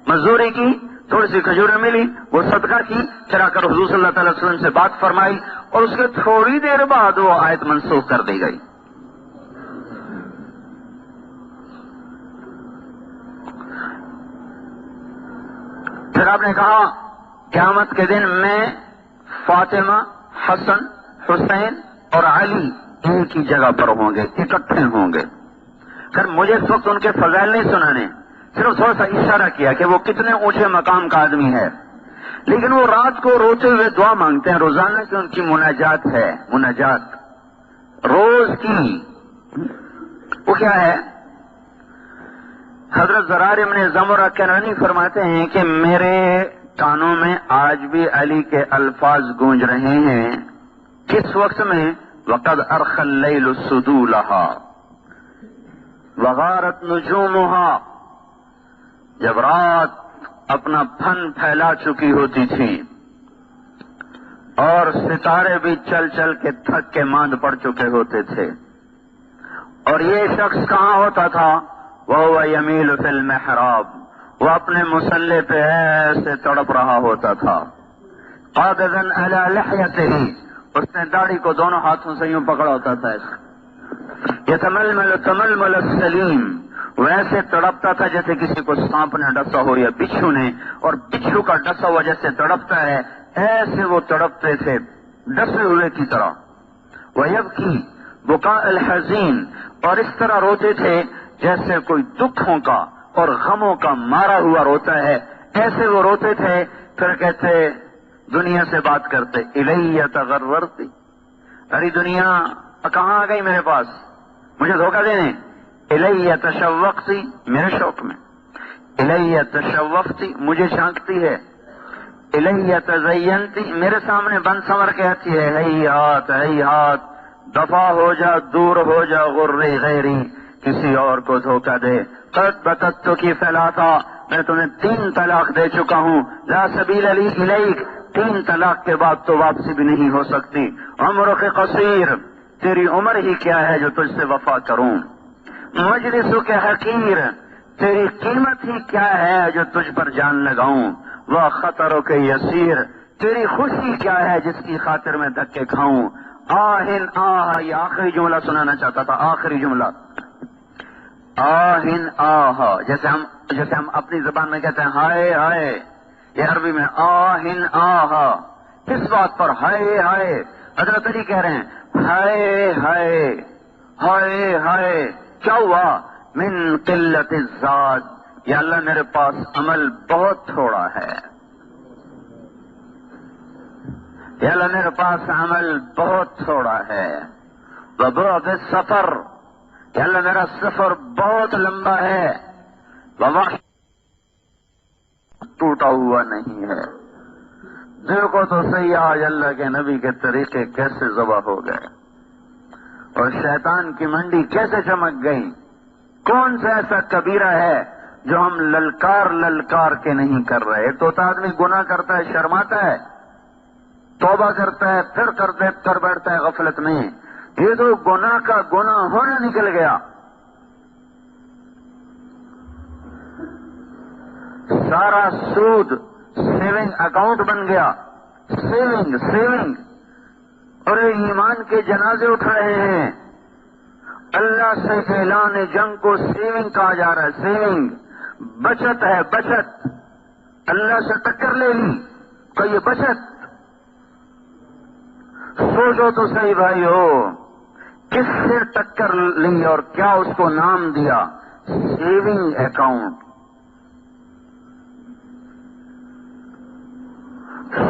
مزدوری کی، تھوڑی سی کھجوریں ملی، وہ صدقہ کی، پھر آ کر حضور صلی اللہ تعالی وسلم سے بات فرمائی، اور اس کے تھوڑی دیر بعد وہ آیت منسوخ کر دی گئی۔ پھر آپ نے کہا قیامت کے دن میں فاطمہ، حسن، حسین اور علی ایک ہی جگہ پر ہوں گے، اکٹھے ہوں گے۔ پھر مجھے اس وقت ان کے فضائل نہیں سنانے، صرف تھوڑا سا اشارہ کیا کہ وہ کتنے اونچے مقام کا آدمی ہے، لیکن وہ رات کو روتے ہوئے دعا مانگتے ہیں روزانہ کی، ان کی مناجات ہے، مناجات روز کی۔ وہ کیا ہے؟ حضرت زرار ابن زمرہ کنانی فرماتے ہیں کہ میرے کانوں میں آج بھی علی کے الفاظ گونج رہے ہیں۔ کس وقت میں؟ وقد ارخى الليل سدولها وغارت نجومها، جب رات اپنا پھن پھیلا چکی ہوتی تھی اور ستارے بھی چل چل کے تھک کے ماند پڑ چکے ہوتے تھے، اور یہ شخص کہاں ہوتا تھا؟ وهو يميل في المحراب، وہ اپنے مصلے پہ ایسے تڑپ رہا ہوتا تھا۔ قابضا على لحيته، اس نے داڑھی کو دونوں ہاتھوں سے یوں پکڑا ہوتا تھا ایسے۔ يتململ تململ السلیم، ویسے تڑپتا تھا جیسے کسی کو سانپ نے ڈسا ہو یا بچھو نے، اور بچھو کا ڈسا ہوا جیسے تڑپتا ہے ایسے وہ تڑپتے تھے، ڈسے ہوئے کی طرح۔ ويبكي بكاء الحزین، اور اس طرح روتے تھے جیسے کوئی دکھوں کا اور غموں کا مارا ہوا روتا ہے، ایسے وہ روتے تھے۔ پھر کہتے دنیا سے بات کرتے، الی تغررتی، ارے دنیا کہاں آ گئی میرے پاس مجھے دھوکہ دینے؟ الی تشوقتی، میرے شوق میں، الی تشوفتی، مجھے جھانکتی ہے، الی تزینتی، میرے سامنے بن سنور کے آتی ہے، ہیہات ہیہات، دفع ہو جا، دور ہو جا، غری غیری، کسی اور کو دھوکہ دے۔ قد بتت کی فلاتا، میں تمہیں 3 طلاق دے چکا ہوں، لا سبیل لی الیک، 3 طلاق کے بعد تو واپسی بھی نہیں ہو سکتی۔ عمرک قصیر، تیری عمر ہی کیا ہے جو تجھ سے وفا کروں۔ مجلسک حقیر، تیری قیمت ہی کیا ہے جو تجھ پر جان لگاؤں۔ وہ خطرک یسیر، تیری خوشی کیا ہے جس کی خاطر میں دھکے کھاؤں؟ آہن آہ، یہ آخری جملہ سنانا چاہتا تھا، آخری جملہ آہن آہ، جیسے ہم اپنی زبان میں کہتے ہیں ہائے ہائے، یہ عربی میں آہن آہ۔ کس بات پر؟ ہائے ہائے۔ حضرت علی کہہ رہے ہیں ہائے ہائے ہائے ہائے، کیا ہوا؟ من قلت الزاد، یا اللہ میرے پاس عمل بہت تھوڑا ہے، یا اللہ میرے پاس عمل بہت تھوڑا ہے۔ وبعد السفر، یا اللہ میرا سفر بہت لمبا ہے۔ ووحش، ٹوٹا ہوا نہیں ہے۔ دیکھو تو صحیح آج اللہ کے نبی کے طریقے کیسے ذبح ہو گئے اور شیطان کی منڈی کیسے چمک گئی۔ کون سا ایسا کبیرہ ہے جو ہم للکار للکار کے نہیں کر رہے؟ تو آدمی گناہ کرتا ہے، شرماتا ہے، توبہ کرتا ہے، پھر کر بیٹھتا ہے غفلت میں۔ یہ تو گناہ کا گناہ ہونا نکل گیا۔ سارا سود سیونگ اکاؤنٹ بن گیا، سیونگ اور ایمان کے جنازے اٹھ رہے ہیں۔ اللہ سے اعلان جنگ کو سیونگ کہا جا رہا ہے، سیونگ، بچت ہے، بچت۔ اللہ سے ٹکر لے لی کہ یہ بچت۔ سوچو تو صحیح بھائی ہو، کس سے ٹکر لی اور کیا اس کو نام دیا؟ Saving account.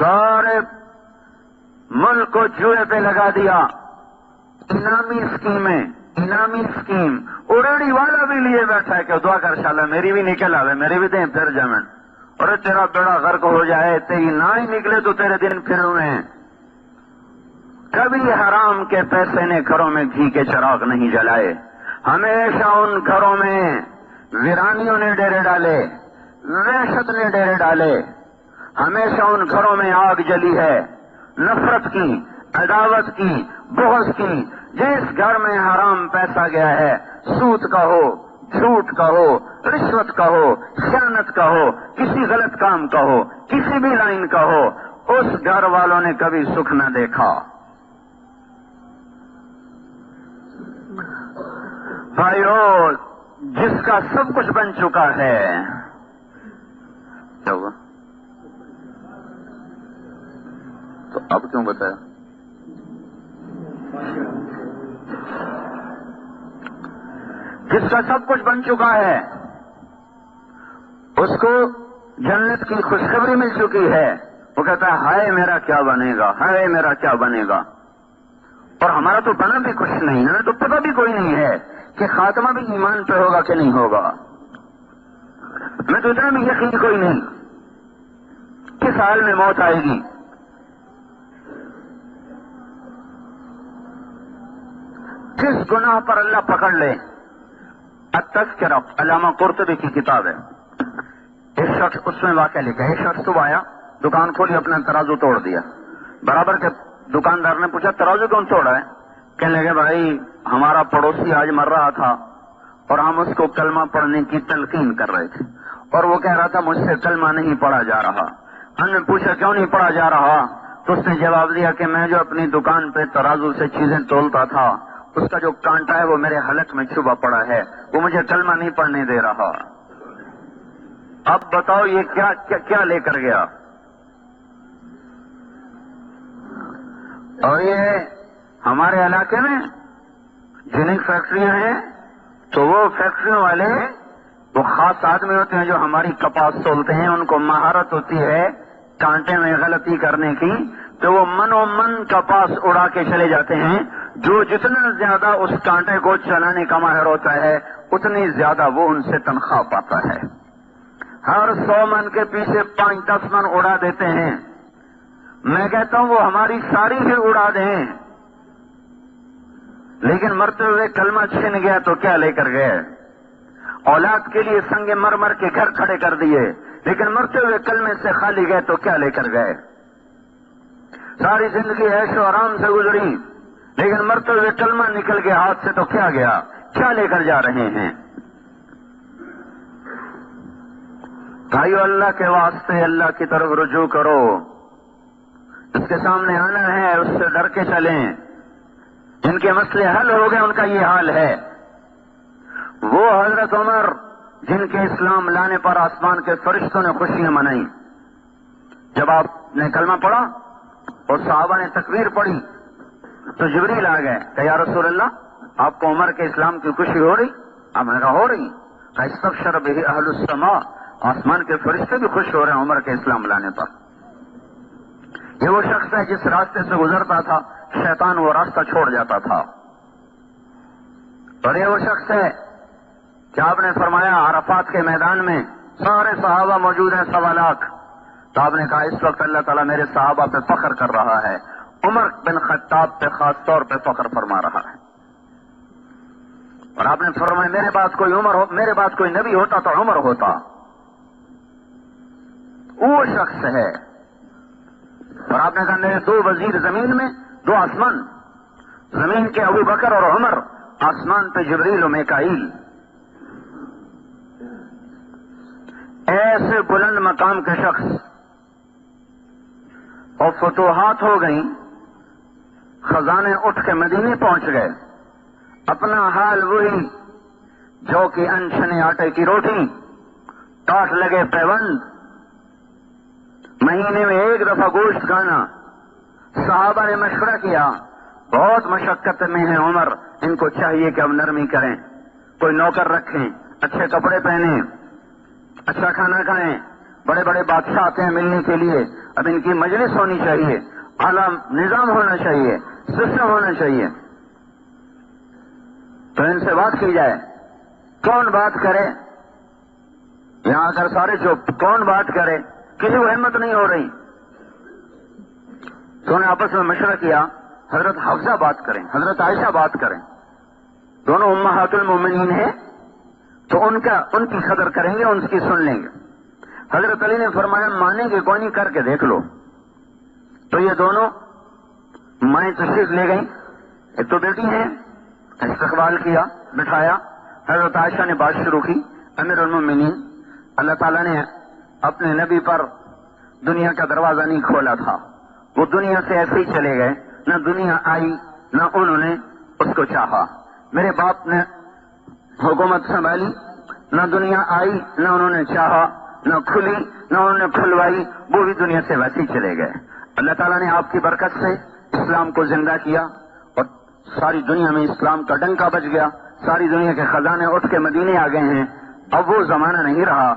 سارے ملک کو جوئے پہ لگا دیا، انعامی اسکیم۔ اڑیڑی والا بھی لیے بیٹھا ہے کہ دعا کر انشاءاللہ میری بھی نکل آوے، میری بھی دیں پھر جمن، اور تیرا بیڑا غرق ہو جائے، تیری نہ ہی نکلے تو تیرے دن پھر ہوئے ہیں۔ کبھی حرام کے پیسے نے گھروں میں گھی کے چراغ نہیں جلائے، ہمیشہ ان گھروں میں ویرانیوں نے ڈیرے ڈالے، وحشت نے ڈیرے ڈالے، ہمیشہ ان گھروں میں آگ جلی ہے، نفرت کی، عداوت کی، بغض کی۔ جس گھر میں حرام پیسہ گیا ہے، سود کا ہو، جھوٹ کا ہو، رشوت کا ہو، خیانت کا ہو، کسی غلط کام کا ہو، کسی بھی لائن کا ہو، اس گھر والوں نے کبھی سکھ نہ دیکھا۔ بھائیو، جس کا سب کچھ بن چکا ہے، کیا ہوا؟ تو اب کیوں بتایا؟ جس کا سب کچھ بن چکا ہے، اس کو جنت کی خوشخبری مل چکی ہے، وہ کہتا ہے ہائے میرا کیا بنے گا، ہائے میرا کیا بنے گا۔ اور ہمارا تو بنا بھی کچھ نہیں، ہمیں تو پتہ بھی کوئی نہیں ہے کہ خاتمہ بھی ایمان پہ ہوگا کہ نہیں ہوگا۔ میں تو اتنا بھی یقین کوئی نہیں کس حال میں موت آئے گی۔ کس گناہ پر اللہ پکڑ لے۔ التذکرہ، علامہ قرطبی کی کتاب ہے۔ ایک شخص، اس میں واقعہ لکھا ہے، ایک شخص صبح آیا، دکان کھولی، اپنا ترازو توڑ دیا۔ برابر کے دکاندار نے پوچھا ترازو کیوں توڑا ہے؟ کہنے لگے بھائی ہمارا پڑوسی آج مر رہا تھا اور ہم اس کو کلمہ پڑھنے کی تلقین کر رہے تھے، اور وہ کہہ رہا تھا مجھ سے کلمہ نہیں پڑھا جا رہا۔ ہم نے پوچھا کیوں نہیں پڑھا جا رہا؟ تو اس نے جواب دیا کہ میں جو اپنی دکان پہ ترازو سے چیزیں تولتا تھا، اس کا جو کانٹا ہے وہ میرے حلق میں چھپا پڑا ہے، وہ مجھے کلمہ نہیں پڑھنے دے رہا۔ اب بتاؤ یہ کیا لے کر گیا؟ اور یہ ہمارے علاقے میں جنہیں فیکٹریاں ہیں تو وہ فیکٹریوں والے وہ خاص آدمی ہوتے ہیں جو ہماری کپاس تولتے ہیں، ان کو مہارت ہوتی ہے کانٹے میں غلطی کرنے کی، تو وہ من و من کپاس اڑا کے چلے جاتے ہیں۔ جو جتنا زیادہ اس کانٹے کو چلانے کا ماہر ہوتا ہے اتنی زیادہ وہ ان سے تنخواہ پاتا ہے۔ ہر 100 من کے پیچھے 5-10 من اڑا دیتے ہیں۔ میں کہتا ہوں وہ ہماری ساری ہی اڑا دیں، لیکن مرتے ہوئے کلمہ چھن گیا تو کیا لے کر گئے؟ اولاد کے لیے سنگ مرمر کے گھر کھڑے کر دیے، لیکن مرتے ہوئے کلمے سے خالی گئے تو کیا لے کر گئے؟ ساری زندگی عیش و آرام سے گزری، لیکن مرتے ہوئے کلمہ نکل گیا ہاتھ سے تو کیا گیا؟ کیا لے کر جا رہے ہیں؟ بھائیو، اللہ کے واسطے اللہ کی طرف رجوع کرو۔ اس کے سامنے آنا ہے اس سے ڈر کے چلیں. جن کے مسئلے حل ہو گئے ان کا یہ حال ہے. وہ حضرت عمر جن کے اسلام لانے پر آسمان کے فرشتوں نے خوشیاں منائی. جب آپ نے کلمہ پڑھا اور صحابہ نے تکبیر پڑھی تو جبریل آ گئے کہ یا رسول اللہ آپ کو عمر کے اسلام کی خوشی ہو رہی؟ آپ نے کہا ہو رہی. استبشر بہ اہل السماء، آسمان کے فرشتے بھی خوش ہو رہے ہیں عمر کے اسلام لانے پر. یہ وہ شخص ہے جس راستے سے گزرتا تھا شیطان وہ راستہ چھوڑ جاتا تھا. اور یہ وہ شخص ہے کہ آپ نے فرمایا عرفات کے میدان میں سارے صحابہ موجود ہیں 1.25 لاکھ. تو آپ نے کہا اس وقت اللہ تعالیٰ میرے صحابہ پہ فخر کر رہا ہے، عمر بن خطاب پہ خاص طور پہ فخر فرما رہا ہے. اور آپ نے فرمایا میرے بعد کوئی نبی ہوتا تو عمر ہوتا. وہ شخص ہے. اور آپ نے کہا میرے 2 وزیر زمین میں 2 آسمان، زمین کے ابو بکر اور عمر، آسمان پہ جبریل و میکائیل. ایسے بلند مقام کے شخص. اور فتوحات ہو گئیں، خزانے اٹھ کے مدینے پہنچ گئے. اپنا حال وہی جو کہ انچھنے آٹے کی روٹی، ٹاٹ لگے پیوند، مہینے میں 1 دفعہ گوشت کھانا. صحابہ نے مشورہ کیا بہت مشقت میں ہے عمر، ان کو چاہیے کہ اب نرمی کریں، کوئی نوکر رکھیں، اچھے کپڑے پہنیں، اچھا کھانا کھائیں. بڑے بڑے بادشاہ آتے ہیں ملنے کے لیے، اب ان کی مجلس ہونی چاہیے، اعلیٰ نظام ہونا چاہیے، سسٹم ہونا چاہیے. تو ان سے بات کی جائے. کون بات کرے؟ یہاں اگر سارے چپ، کون بات کرے؟ کسی کو ہمت نہیں ہو رہی. تو انہیں آپس میں مشورہ کیا حضرت حفصہ بات کریں، حضرت عائشہ بات کریں، دونوں امہات المومنین ہیں تو ان کی قدر کریں گے، ان کی سن لیں گے. حضرت علی نے فرمایا مانیں گے کوئی نہیں، کر کے دیکھ لو. تو یہ دونوں مائیں تشریف لے گئیں. ایک تو بیٹی ہیں، استقبال کیا، بٹھایا. حضرت عائشہ نے بات شروع کی. امیر المومنین، اللہ تعالیٰ نے اپنے نبی پر دنیا کا دروازہ نہیں کھولا تھا. وہ دنیا سے ایسے ہی چلے گئے، نہ دنیا آئی نہ انہوں نے اس کو چاہا. میرے باپ نے حکومت سنبھالی، نہ دنیا آئی نہ انہوں نے چاہا، نہ کھلی نہ انہوں نے کھلوائی، وہ بھی دنیا سے ویسے ہی چلے گئے. اللہ تعالیٰ نے آپ کی برکت سے اسلام کو زندہ کیا اور ساری دنیا میں اسلام کا ڈنکا بج گیا. ساری دنیا کے خزانے اٹھ کے مدینے آ گئے ہیں. اب وہ زمانہ نہیں رہا.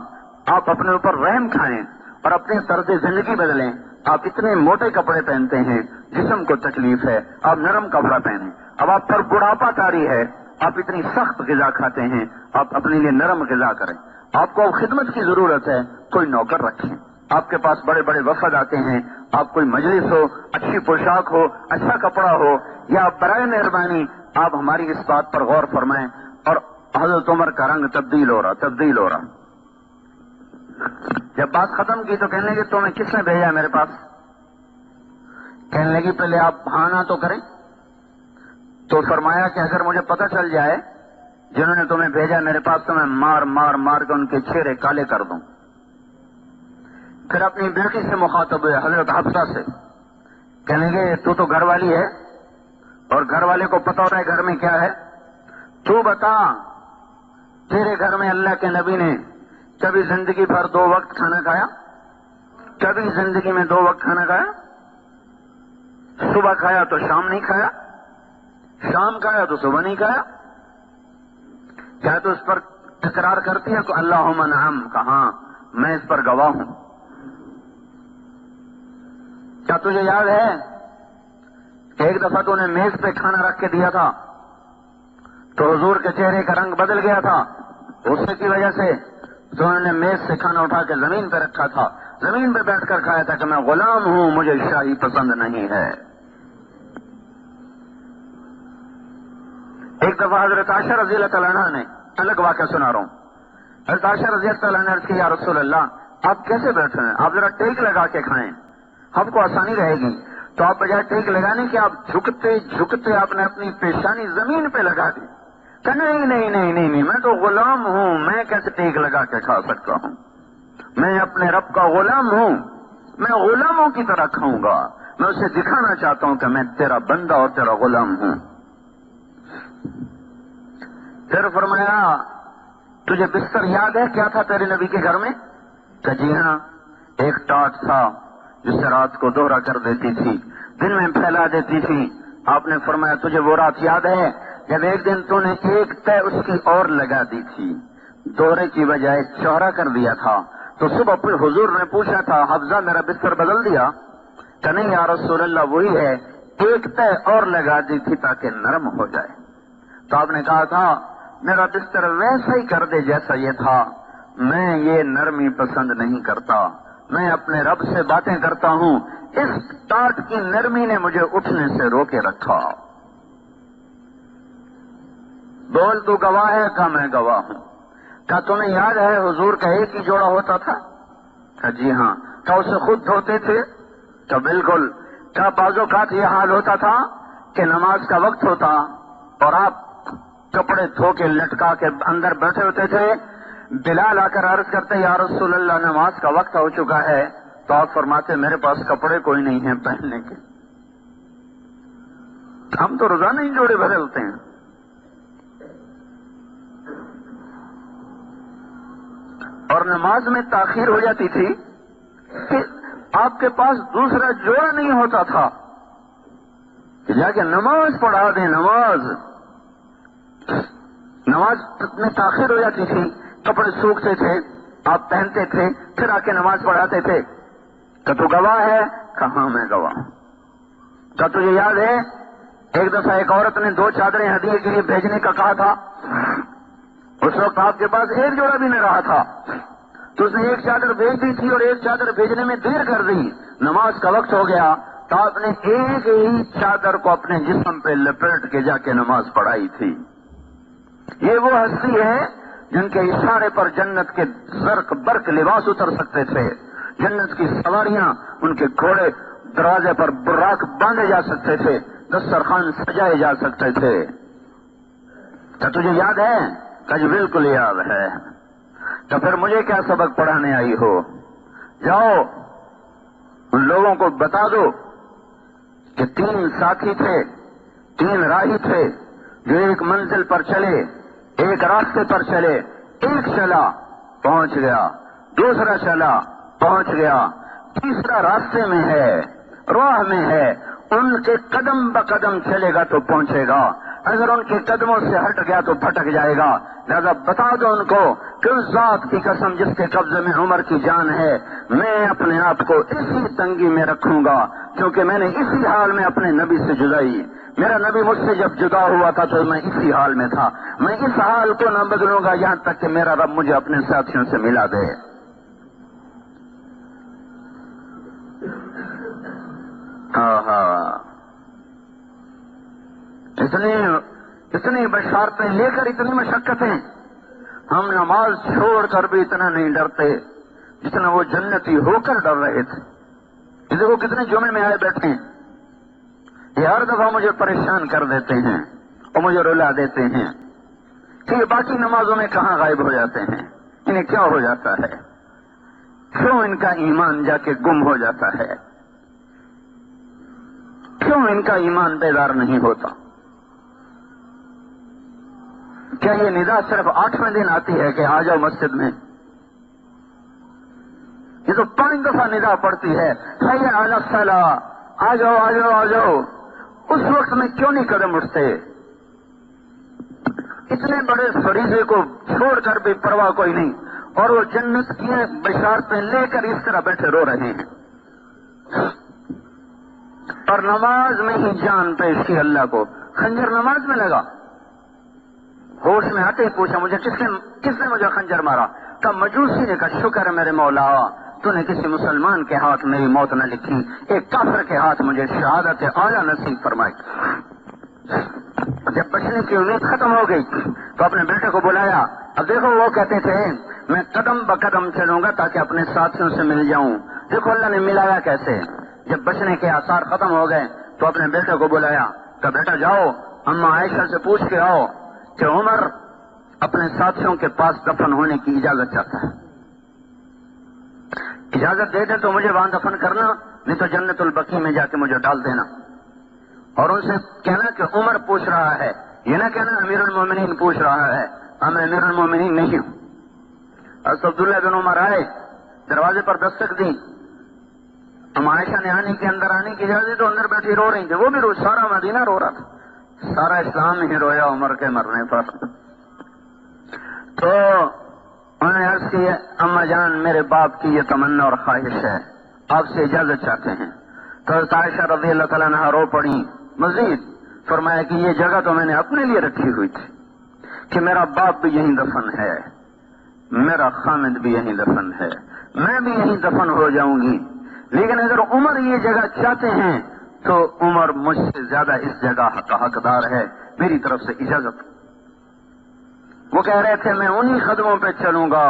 آپ اپنے اوپر رحم کھائیں اور اپنے طرز زندگی بدلیں. آپ اتنے موٹے کپڑے پہنتے ہیں، جسم کو تکلیف ہے، آپ نرم کپڑا پہنیں. اب آپ پر بڑھاپا طاری ہے، آپ اتنی سخت غذا کھاتے ہیں، آپ اپنے لیے نرم غذا کریں. آپ کو خدمت کی ضرورت ہے، کوئی نوکر رکھیں. آپ کے پاس بڑے بڑے وفد آتے ہیں، آپ کوئی مجلس ہو، اچھی پوشاک ہو، اچھا کپڑا ہو، یا برائے مہربانی آپ ہماری اس بات پر غور فرمائیں. اور حضرت عمر کا رنگ تبدیل ہو رہا. جب بات ختم کی تو کہنے لگے تمہیں کس نے بھیجا میرے پاس؟ کہنے لگی پہلے آپ ہاں نہ تو کریں. تو فرمایا کہ اگر مجھے پتہ چل جائے جنہوں نے تمہیں بھیجا میرے پاس تو میں مار کے ان کے چہرے کالے کر دوں. پھر اپنی بیٹی سے مخاطب ہوئے، حضرت حفصہ سے. کہنے لگے تو گھر والی ہے اور گھر والے کو پتہ ہوتا ہے گھر میں کیا ہے. تو بتا تیرے گھر میں اللہ کے نبی نے کبھی زندگی بھر 2 وقت کھانا کھایا؟ کبھی زندگی میں 2 وقت کھانا کھایا؟ صبح کھایا تو شام نہیں کھایا، شام کھایا تو صبح نہیں کھایا. کیا تو اس پر اقرار کرتی ہے؟ تو اللہم نعم، کہاں میں اس پر گواہ ہوں. کیا تجھے یاد ہے کہ ایک دفعہ تو نے میز پہ کھانا رکھ کے دیا تھا تو حضور کے چہرے کا رنگ بدل گیا تھا؟ غصے کی وجہ سے تو انہوں نے میز سے کھانا اٹھا کے زمین پہ رکھا تھا، زمین پہ بیٹھ کر کھایا تھا کہ میں غلام ہوں، مجھے شاہی پسند نہیں ہے. ایک دفعہ حضرت عائشہ رضی اللہ تعالیٰ عنہ نے، الگ واقعہ سنا رہا ہوں، حضرت عائشہ رضی اللہ تعالیٰ عنہ نے عرض کی یا رسول اللہ آپ کیسے بیٹھ رہے ہیں؟ آپ ذرا ٹیک لگا کے کھائیں، آپ کو آسانی رہے گی. تو آپ بجائے ٹیک لگانے کے آپ جھکتے آپ نے اپنی پیشانی زمین پہ لگا دی. کہ نہیں میں تو غلام ہوں، میں کیسے ٹیک لگا کے کھا سکتا ہوں؟ میں اپنے رب کا غلام ہوں، میں غلاموں کی طرح کھاؤں گا، میں اسے دکھانا چاہتا ہوں کہ میں تیرا بندہ اور تیرا غلام ہوں۔ پھر فرمایا تجھے بستر یاد ہے کیا تھا تیرے نبی کے گھر میں؟ کہ جی ہاں، ایک ٹاٹ تھا جسے رات کو دوہرا کر دیتی تھی، دن میں پھیلا دیتی تھی۔ آپ نے فرمایا تجھے وہ رات یاد ہے جب ایک دن تو نے ایک تہ اس کی اور لگا دی تھی، دوہرے کی بجائے چوڑا کر دیا تھا، تو صبح پھر حضور نے پوچھا تھا حفظہ میرا بستر بدل دیا؟ کہ نہیں یا رسول اللہ وہی ہے، ایک تہ اور لگا دی تھی تاکہ نرم ہو جائے۔ تو آپ نے کہا تھا میرا بستر ویسا ہی کر دے جیسا یہ تھا، میں یہ نرمی پسند نہیں کرتا، میں اپنے رب سے باتیں کرتا ہوں، اس ٹاٹ کی نرمی نے مجھے اٹھنے سے روکے رکھا۔ بول تو گواہ ہے؟ کہ میں گواہ ہوں۔ کیا تمہیں یاد ہے حضور کا ایک ہی جوڑا ہوتا تھا؟ کہ جی ہاں۔ کیا اسے خود دھوتے تھے؟ کہ بالکل۔ کیا بعض اوقات یہ حال ہوتا تھا کہ نماز کا وقت ہوتا اور آپ کپڑے دھو کے لٹکا کے اندر بیٹھے ہوتے تھے، بلال آ کر عرض کرتے یا رسول اللہ نماز کا وقت ہو چکا ہے، تو آپ فرماتے میرے پاس کپڑے کوئی نہیں ہیں پہننے کے، ہم تو روزانہ ہی جوڑے بدلتے ہیں۔ اور نماز میں تاخیر ہو جاتی تھی کہ آپ کے پاس دوسرا جوڑا نہیں ہوتا تھا کہ جا کے نماز پڑھا دیں۔ نماز میں تاخیر ہو جاتی تھی، کپڑے سوکھتے تھے، آپ پہنتے تھے، پھر آ کے نماز پڑھاتے تھے۔ کہ تو گواہ ہے؟ کہاں میں گواہ ہوں۔ کیا تجھے یاد ہے ایک دفعہ ایک عورت نے 2 چادریں ہدیے کے لیے بھیجنے کا کہا تھا، اس وقت آپ کے پاس ایک جوڑا بھی نہیں رہا تھا، تو اس نے ایک چادر بھیج دی تھی اور ایک چادر بھیجنے میں دیر کر دی، نماز کا وقت ہو گیا تو آپ نے ایک ہی چادر کو اپنے جسم پہ لپیٹ کے جا کے نماز پڑھائی تھی۔ یہ وہ ہستی ہے جن کے اشارے پر جنت کے زرق برق لباس اتر سکتے تھے، جنت کی سواریاں ان کے گھوڑے دروازے پر براق باندھے جا سکتے تھے، دسترخوان سجائے جا سکتے تھے۔ کیا تجھے یاد ہے؟ کہ جی بالکل یاد ہے۔ تو پھر مجھے کیا سبق پڑھانے آئی ہو؟ جاؤ ان لوگوں کو بتا دو کہ 3 ساتھی تھے، 3 راہی تھے جو ایک منزل پر چلے، ایک راستے پر چلے، ایک چلا پہنچ گیا، دوسرا چلا پہنچ گیا، تیسرا راستے میں ہے، راہ میں ہے، ان کے قدم بقدم چلے گا تو پہنچے گا، اگر ان کے قدموں سے ہٹ گیا تو پھٹک جائے گا۔ لہذا بتا دو ان کو کہ اس ذات کی قسم جس کے قبضے میں عمر کی جان ہے، میں اپنے آپ کو اسی تنگی میں رکھوں گا کیونکہ میں نے اسی حال میں اپنے نبی سے جدائی، میرا نبی مجھ سے جب جدا ہوا تھا تو میں اسی حال میں تھا، میں اس حال کو نہ بدلوں گا یہاں تک کہ میرا رب مجھے اپنے ساتھیوں سے ملا دے۔ اتنی بشارتیں لے کر اتنی مشقتیں، ہم نماز چھوڑ کر بھی اتنا نہیں ڈرتے جتنا وہ جنتی ہو کر ڈر رہے تھے۔ یہ دیکھو کتنے جمعے میں آئے بیٹھے ہیں، یہ ہر دفعہ مجھے پریشان کر دیتے ہیں اور مجھے رلا دیتے ہیں کہ یہ باقی نمازوں میں کہاں غائب ہو جاتے ہیں، انہیں کیا ہو جاتا ہے، کیوں ان کا ایمان جا کے گم ہو جاتا ہے، کیوں ان کا ایمان بیدار نہیں ہوتا؟ کیا یہ ندا صرف 8ویں دن آتی ہے کہ آ جاؤ مسجد میں؟ یہ تو 5 دفعہ ندا پڑتی ہے، حی علی الصلاۃ، آ جاؤ آ جاؤ آ جاؤ، اس وقت میں کیوں نہیں قدم اٹھتے؟ اتنے بڑے فریضے کو چھوڑ کر بھی پرواہ کوئی نہیں، اور وہ جنت کی بشارتیں لے کر اس طرح بیٹھے رو رہے ہیں، اور نماز میں ہی جان پیش کی اللہ کو۔ خنجر نماز میں لگا، ہوش میں آتے ہی پوچھا مجھے کس نے مجھے خنجر مارا؟ کہ مجوسی نے کہا شکر ہے میرے مولا تو نے کسی مسلمان کے ہاتھ میری موت نہ لکھی، ایک کافر کے ہاتھ مجھے شہادت اعلیٰ نصیب فرمائی۔ جب بچنے کی امید ختم ہو گئی تو اپنے بیٹے کو بلایا۔ اب دیکھو وہ کہتے تھے میں قدم بقدم چلوں گا تاکہ اپنے ساتھیوں سے مل جاؤں، دیکھو اللہ نے ملایا کیسے۔ جب بچنے کے آثار ختم ہو گئے تو اپنے بیٹے کو بلایا کہ بیٹا جاؤ اما عائشہ سے پوچھ کے آؤ کہ عمر اپنے ساتھیوں کے پاس دفن ہونے کی اجازت چاہتا ہے، اجازت دے دیں تو مجھے وہاں دفن کرنا، نہیں تو جنت البقیع میں جا کے مجھے ڈال دینا. اور ان سے کہنا کہ عمر پوچھ رہا ہے، یہ نہ کہنا امیر المومنین پوچھ رہا ہے، میں امیر المومنین نہیں ہوں. حضرت عبداللہ بن عمر آئے، دروازے پر دستک دی. عائشہ نے اندر آنے کی اجازت، تو اندر بیٹھی رو رہی تھی، وہ بھی سارا مدینہ رو رہا تھا، سارا اسلام ہی رویا عمر کے مرنے پر. تو انہوں نے عرض کی، اما جان میرے باپ کی یہ تمنا اور خواہش ہے، آپ سے اجازت چاہتے ہیں. تو حضرت عائشہ رضی اللہ تعالیٰ عنہا رو پڑی. مزید فرمایا کہ یہ جگہ تو میں نے اپنے لیے رکھی ہوئی تھی کہ میرا باپ بھی یہیں دفن ہے، میرا خامد بھی یہیں دفن ہے، میں بھی یہیں دفن ہو جاؤں گی، لیکن اگر عمر یہ جگہ چاہتے ہیں تو عمر مجھ سے زیادہ اس جگہ کا حقدار ہے، میری طرف سے اجازت. وہ کہہ رہے تھے میں انہی قدموں پہ چلوں گا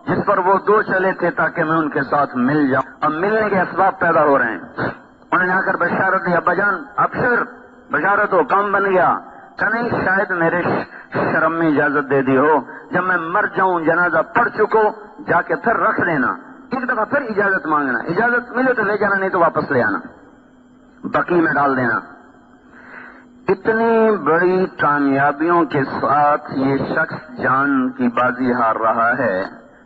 جس پر وہ دو چلے تھے تاکہ میں ان کے ساتھ مل جاؤں. اب ملنے کے اسباب پیدا ہو رہے ہیں. انہوں نے آ کر بشارت دی، ابا جان ابشر، بشارت ہو، کام بن گیا. کہ نہیں، شاید میرے شرم میں اجازت دے دی ہو، جب میں مر جاؤں جنازہ پڑھ چکو جا کے پھر رکھ لینا، ایک دفعہ پھر اجازت مانگنا، اجازت ملے تو لے جانا، نہیں تو واپس لے آنا، بقیع میں ڈال دینا. اتنی بڑی کامیابیوں کے ساتھ یہ شخص جان کی بازی ہار رہا ہے،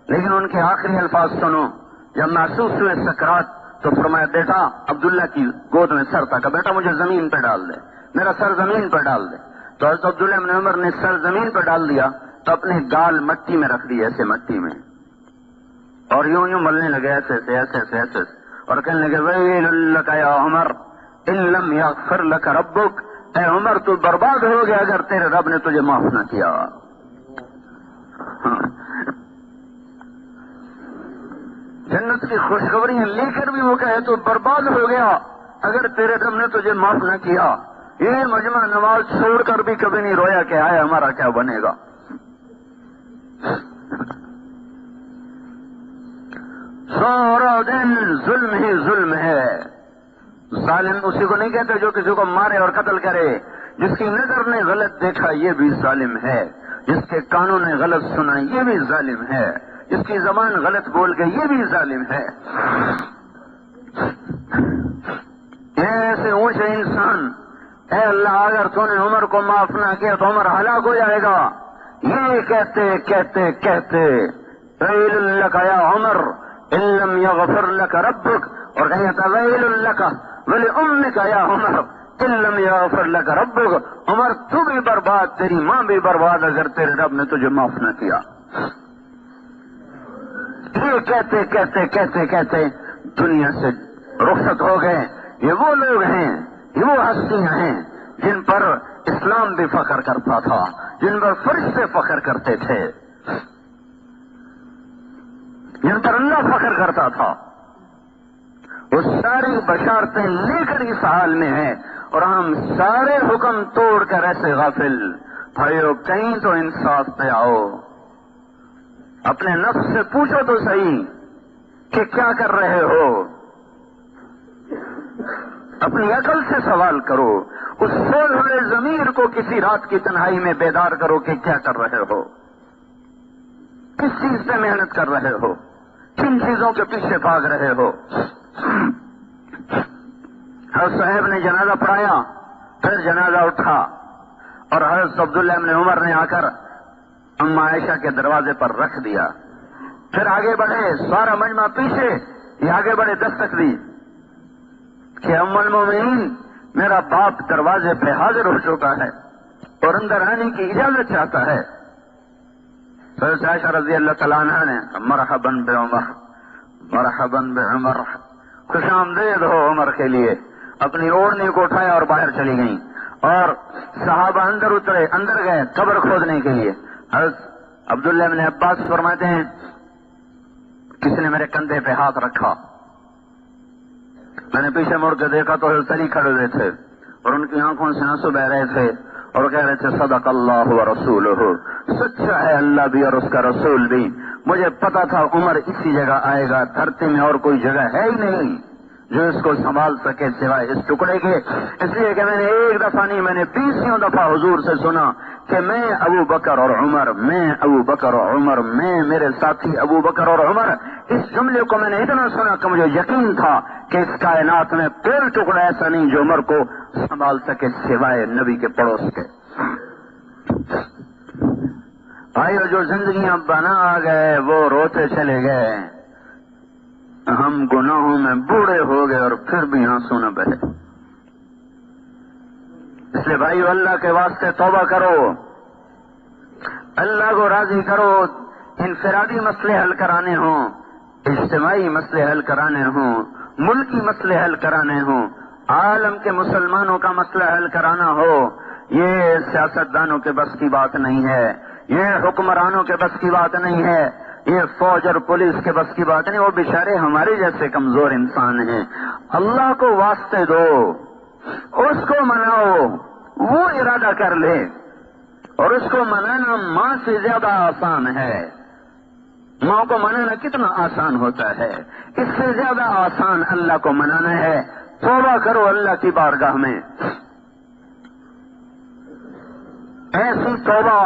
لیکن ان کے آخری الفاظ سنو. جب محسوس ہوئے سکرات تو فرمایا بیٹا، عبداللہ کی گود میں سر تھا، کہ بیٹا مجھے زمین پہ ڈال دے، میرا سر زمین پہ ڈال دے. تو حضرت عبداللہ بن عمر نے سر زمین پہ ڈال دیا تو اپنے گال مٹی میں رکھ دی، ایسے مٹی میں، اور یوں یوں ملنے لگے، ایسے ایسے ایسے ایسے ایسے، اور کہنے لگے ویل لک یا عمر ان لم یغفر لک ربک، اے عمر تو برباد ہو گیا اگر تیرے رب نے تجھے معاف نہ کیا. جنت کی خوشخبریاں لے کر بھی وہ کہے تو برباد ہو گیا اگر تیرے رب نے تجھے معاف نہ کیا. یہ مجمع نماز چھوڑ کر بھی کبھی نہیں رویا کہ آئے ہمارا کیا بنے گا. سارا دن ظلم ہی ظلم ہے. ظالم اسی کو نہیں کہتے جو کسی کو مارے اور قتل کرے. جس کی نظر نے غلط دیکھا یہ بھی ظالم ہے، جس کے کانوں نے غلط سنا یہ بھی ظالم ہے، جس کی زبان غلط بول کے یہ بھی ظالم ہے. ایسے اونچے انسان، اے اللہ اگر تو نے عمر کو معاف نہ کیا تو عمر ہلاک ہو جائے گا، یہ کہتے کہتے کہتے ویل لک یا عمر ان لم یغفر لک ربک، اور کہیں تھا ویل لک ولامک یا عمر ان لم یغفر لک ربک، عمر تو بھی برباد، تیری ماں بھی برباد اگر تیرے رب نے تجھے معاف نہ کیا. یہ کہتے کہتے کہتے کہتے دنیا سے رخصت ہو گئے. یہ وہ لوگ ہیں، یہ وہ ہستیاں ہیں جن پر اسلام بھی فخر کرتا تھا، جن پر فرشتے فخر کرتے تھے، جن پر اللہ فخر کرتا تھا. وہ ساری بشارتیں لے کر اس حال میں ہیں اور ہم سارے حکم توڑ کر ایسے غافل. بھائیو کہیں تو انصاف پہ آؤ، اپنے نفس سے پوچھو تو صحیح کہ کیا کر رہے ہو. اپنی عقل سے سوال کرو، اس سول ہوئے ضمیر کو کسی رات کی تنہائی میں بیدار کرو کہ کیا کر رہے ہو، کس چیز پہ محنت کر رہے ہو، کن چیزوں کے پیچھے بھاگ رہے ہو. حضرت صاحب نے جنازہ پڑھایا، پھر جنازہ اٹھا اور حضرت عبداللہ بن عمر نے آ کر اما عائشہ کے دروازے پر رکھ دیا. پھر آگے بڑھے، سارا مجمع پیچھے، یہ آگے بڑھے، دستک دی کہ ام المومنین میرا باپ دروازے پہ حاضر ہو چکا ہے اور اندر آنے کی اجازت چاہتا ہے. حضرت عائشہ رضی اللہ تعالیٰ عنہ نے مرحبا بعمر، مرحبا بعمر، خوش آمدید ہو عمر کے لیے. اپنی اوڑھنی کو اٹھایا اور باہر چلی گئیں اور صحابہ اندر اترے، اندر گئے قبر کھودنے کے لیے. حضرت عبداللہ بن عباس فرماتے ہیں کسی نے میرے کندھے پہ ہاتھ رکھا، میں نے پیچھے مڑ کے دیکھا تو حضرت علی کھڑے ہوئے تھے اور ان کی آنکھوں سے آنسو بہ رہے تھے اور کہہ رہے تھے صدق اللہ و رسولہ، سچا ہے اللہ بھی اور اس کا رسول بھی. مجھے پتا تھا عمر اسی جگہ آئے گا، دھرتی میں اور کوئی جگہ ہے ہی نہیں. جو اس کو سنبھال سکے سوائے اس ٹکڑے کے. اس لیے کہ میں نے ایک دفعہ نہیں، میں نے 20 دفعہ حضور سے سنا کہ میں ابو بکر اور عمر، میں ابو بکر اور عمر، میں میرے ساتھی ابو بکر اور عمر. اس جملے کو میں نے اتنا سنا کہ مجھے یقین تھا کہ اس کائنات میں کوئی ٹکڑا ایسا نہیں جو عمر کو سنبھال سکے سوائے نبی کے پڑوس کے. بھائیو، جو زندگیاں بنا گئے وہ روتے چلے گئے. ہم گناہوں میں بوڑھے ہو گئے اور پھر بھی آنسو نہ بہے. اس لیے بھائیو، اللہ کے واسطے توبہ کرو، اللہ کو راضی کرو. انفرادی مسئلے حل کرانے ہوں، اجتماعی مسئلے حل کرانے ہوں، ملکی مسئلے حل کرانے ہوں، عالم کے مسلمانوں کا مسئلہ حل کرانا ہو، یہ سیاستدانوں کے بس کی بات نہیں ہے، یہ حکمرانوں کے بس کی بات نہیں ہے، یہ فوج اور پولیس کے بس کی بات نہیں. وہ بیچارے ہمارے جیسے کمزور انسان ہیں. اللہ کو واسطے دو، اس کو مناؤ، وہ ارادہ کر لے. اور اس کو منانا ماں سے زیادہ آسان ہے. ماں کو منانا کتنا آسان ہوتا ہے، اس سے زیادہ آسان اللہ کو منانا ہے. توبہ کرو اللہ کی بارگاہ میں، ایسی توبہ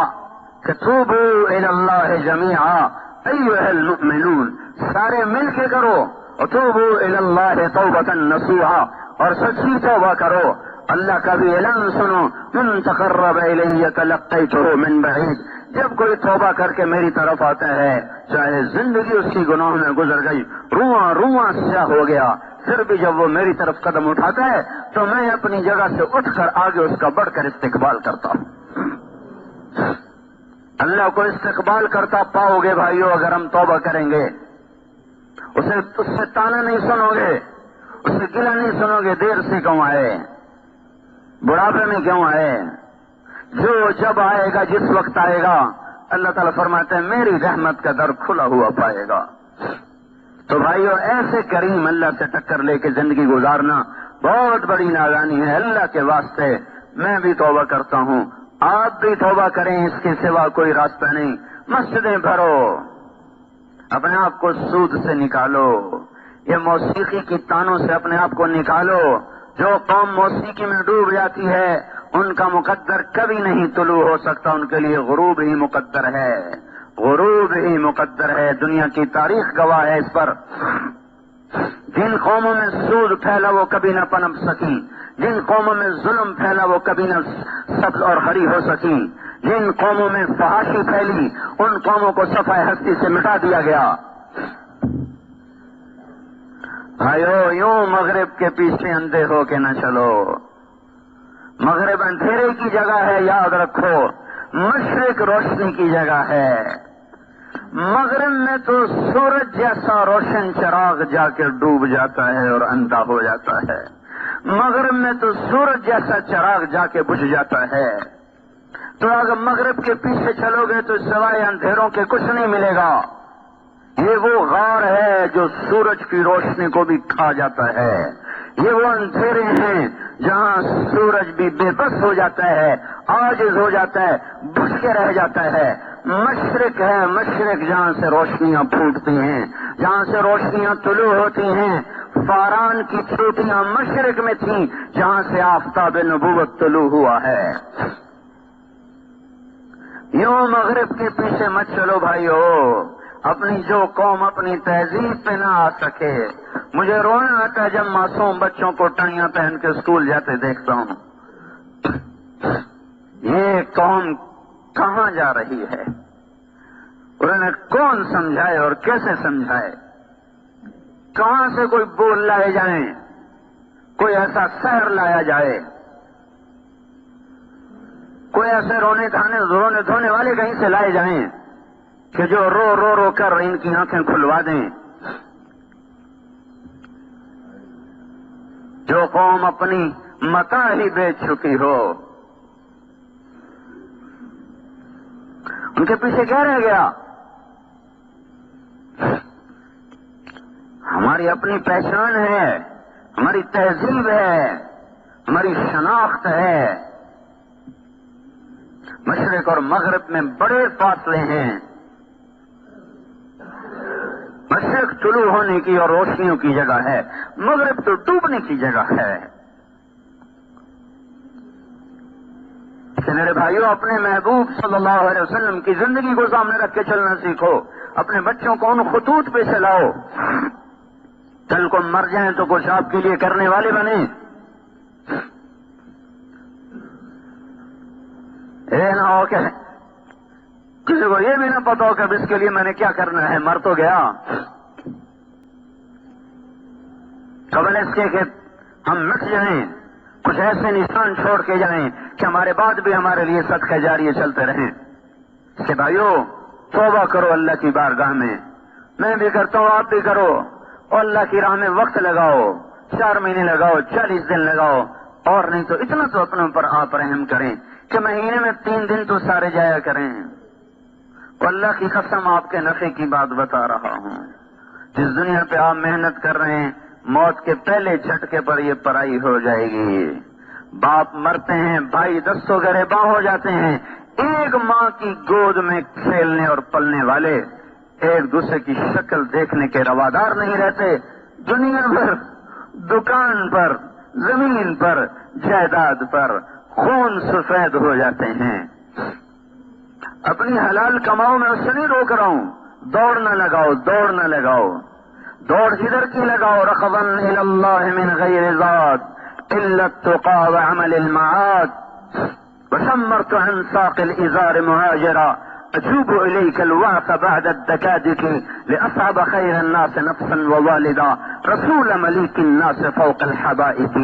کہ توبوا الی اللہ جمیعا ایھا المؤمنون، سارے مل کے کرو. وتوبوا الی اللہ توبۃ نصوحا، اور سچی توبہ کرو. اللہ کا بھی اعلان سنو، من تقرب الی تلقیتہ من بعید. جب کوئی توبہ کر کے میری طرف آتا ہے، چاہے زندگی اس کی گناہوں میں گزر گئی، رواں رواں سیاہ ہو گیا، پھر بھی جب وہ میری طرف قدم اٹھاتا ہے تو میں اپنی جگہ سے اٹھ کر آگے اس کا بڑھ کر استقبال کرتا ہوں. اللہ کو استقبال کرتا پاؤ گے بھائیو اگر ہم توبہ کریں گے. اس سے تانا نہیں سنو گے، اس سے گلہ نہیں سنو گے دیر سے کیوں آئے، بڑھاپے میں کیوں آئے. جو جب آئے گا، جس وقت آئے گا، اللہ تعالیٰ فرماتے ہیں میری رحمت کا در کھلا ہوا پائے گا. تو بھائیو، ایسے کریم اللہ سے ٹکر لے کے زندگی گزارنا بہت بڑی نادانی ہے. اللہ کے واسطے میں بھی توبہ کرتا ہوں، آپ بھی توبہ کریں، اس کے سوا کوئی راستہ نہیں. مسجدیں بھرو، اپنے آپ کو سود سے نکالو، یہ موسیقی کی تانوں سے اپنے آپ کو نکالو. جو قوم موسیقی میں ڈوب جاتی ہے ان کا مقدر کبھی نہیں طلوع ہو سکتا، ان کے لیے غروب ہی مقدر ہے، غروب ہی مقدر ہے. دنیا کی تاریخ گواہ ہے اس پر. جن قوموں میں سود پھیلا وہ کبھی نہ پنپ سکی، جن قوموں میں ظلم پھیلا وہ کبھی نہ سبز اور ہری ہو سکی، جن قوموں میں فحاشی پھیلی ان قوموں کو صفحہ ہستی سے مٹا دیا گیا. بھائیو، یوں مغرب کے پیچھے اندھے ہو کے نہ چلو. مغرب اندھیرے کی جگہ ہے، یاد رکھو. مشرق روشنی کی جگہ ہے. مغرب میں تو سورج جیسا روشن چراغ جا کے ڈوب جاتا ہے اور اندھا ہو جاتا ہے. مغرب میں تو سورج جیسا چراغ جا کے بجھ جاتا ہے. تو اگر مغرب کے پیچھے چلو گے تو سوائے اندھیروں کے کچھ نہیں ملے گا. یہ وہ غار ہے جو سورج کی روشنی کو بھی کھا جاتا ہے. یہ وہ اندھیرے ہیں جہاں سورج بھی بے بس ہو جاتا ہے، عاجز ہو جاتا ہے، بجھ کے رہ جاتا ہے. مشرق ہے، مشرق جہاں سے روشنیاں پھوٹتی ہیں، جہاں سے روشنیاں طلوع ہوتی ہیں. فاران کی چوٹیاں مشرق میں تھیں جہاں سے آفتاب نبوت طلوع ہوا ہے. یوں مغرب کے پیچھے مت چلو بھائیو. اپنی جو قوم اپنی تہذیب پہ نہ آ سکے، مجھے رونا آتا ہے جب معصوم بچوں کو ٹنیاں پہن کے اسکول جاتے دیکھتا ہوں. یہ قوم کہاں جا رہی ہے؟ انہیں کون سمجھائے اور کیسے سمجھائے؟ کہاں سے کوئی بول لائے جائیں، کوئی ایسا سحر لایا جائے، کوئی ایسے رونے دھونے والے کہیں سے لائے جائیں کہ جو رو رو رو کر ان کی آنکھیں کھلوا دیں. جو قوم اپنی متاع ہی بیچ چکی ہو، ان کے پیچھے کیا رہ گیا؟ ہماری اپنی پہچان ہے، ہماری تہذیب ہے، ہماری شناخت ہے. مشرق اور مغرب میں بڑے فاصلے ہیں. مشرق طلوع ہونے کی اور روشنیوں کی جگہ ہے، مغرب تو ڈوبنے کی جگہ ہے. کہ میرے بھائیوں اپنے محبوب صلی اللہ علیہ وسلم کی زندگی کو سامنے رکھ کے چلنا سیکھو. اپنے بچوں کو ان خطوط پہ چلاؤ. کل کو مر جائیں تو کچھ آپ کے لیے کرنے والے بنے. نہ ہو کہ کسی کو یہ بھی نہ پتا ہو کہ اب اس کے لیے میں نے کیا کرنا ہے, مر تو گیا. قبل اس کے کہ ہم مٹ جائیں کچھ ایسے نشان چھوڑ کے جائیں کہ ہمارے بعد بھی ہمارے لیے صدقہ جاریہ چلتے رہیں. کہ بھائیو توبہ کرو اللہ کی بارگاہ میں بھی کرتا ہوں, آپ بھی کرو, اور اللہ کی راہ میں وقت لگاؤ. 4 مہینے لگاؤ, 40 دن لگاؤ, اور نہیں تو اتنا تو اپنے اوپر آپ رحم کریں کہ مہینے میں 3 دن تو سارے جایا کریں. اللہ کی قسم آپ کے نفع کی بات بتا رہا ہوں. جس دنیا پہ آپ محنت کر رہے ہیں موت کے پہلے جھٹکے پر یہ پرائی ہو جائے گی. باپ مرتے ہیں, بھائی دستوں گریباں ہو جاتے ہیں. ایک ماں کی گود میں کھیلنے اور پلنے والے ایک دوسرے کی شکل دیکھنے کے روادار نہیں رہتے. دنیا بھر دکان پر, زمین پر, جائیداد پر خون سفید ہو جاتے ہیں. اپنی حلال کماؤ میں اس سے نہیں روک رہا ہوں. دوڑ نہ لگاؤ, دوڑ نہ لگاؤ. دوڑ ادھر کی لگاؤ. رغبا الى اللہ من غیر ذات الا التقى وعمل المعاد وشمرت عن ساق الازار مهاجرا اجوب اليك الوعث بعد الدكادك لاصعب خير الناس نفسا ووالدا رسول مليك الناس فوق الحبائب.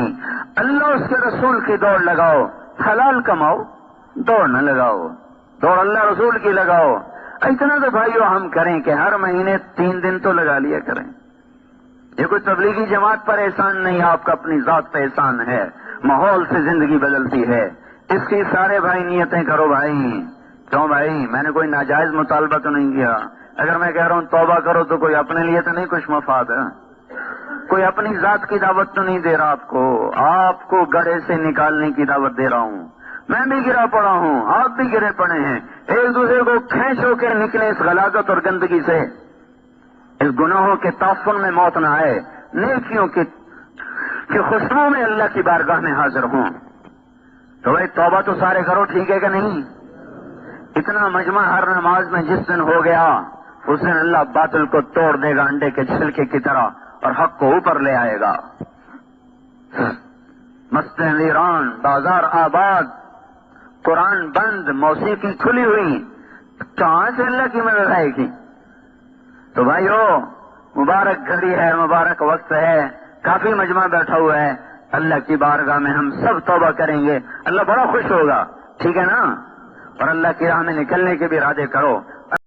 اللہ اس کے رسول کی دوڑ لگاؤ. حلال کماؤ, دوڑ نہ لگاؤ. دوڑ اللہ رسول کی لگاؤ. اتنا تو بھائیو ہم کریں کہ ہر مہینے 3 دن تو لگا لیا کریں. یہ کوئی تبلیغی جماعت پر احسان نہیں, آپ کا اپنی ذات پہ احسان ہے. ماحول سے زندگی بدلتی ہے. اس کی سارے بھائی نیتیں کرو بھائی. کیوں بھائی, میں نے کوئی ناجائز مطالبہ تو نہیں کیا. اگر میں کہہ رہا ہوں توبہ کرو تو کوئی اپنے لیے تو نہیں کچھ مفاد ہے. کوئی اپنی ذات کی دعوت تو نہیں دے رہا آپ کو. آپ کو گڑھے سے نکالنے کی دعوت دے رہا ہوں. میں بھی گرا پڑا ہوں, آپ بھی گرے پڑے ہیں. ایک دوسرے کو کھینچ ہو کے نکلے اس غلاظت اور گندگی سے. اس گناہوں کے تعفن میں موت نہ آئے, نیکیوں کی خوشبو میں اللہ کی بارگاہ میں حاضر ہوں. تو بھائی توبہ تو سارے کرو, ٹھیک ہے کہ نہیں؟ اتنا مجمع ہر نماز میں جس دن ہو گیا اس دن اللہ باطل کو توڑ دے گا انڈے کے چھلکے کی طرح اور حق کو اوپر لے آئے گا. مسجدیں ویران, بازار آباد, قرآن بند, موسیقی کھلی ہوئی, کہاں سے اللہ کی مدد آئے گی؟ تو بھائیو مبارک گھڑی ہے, مبارک وقت ہے, کافی مجمع بیٹھا ہوا ہے. اللہ کی بارگاہ میں ہم سب توبہ کریں گے, اللہ بڑا خوش ہوگا, ٹھیک ہے نا؟ اور اللہ کی راہ میں نکلنے کے بھی ارادے کرو.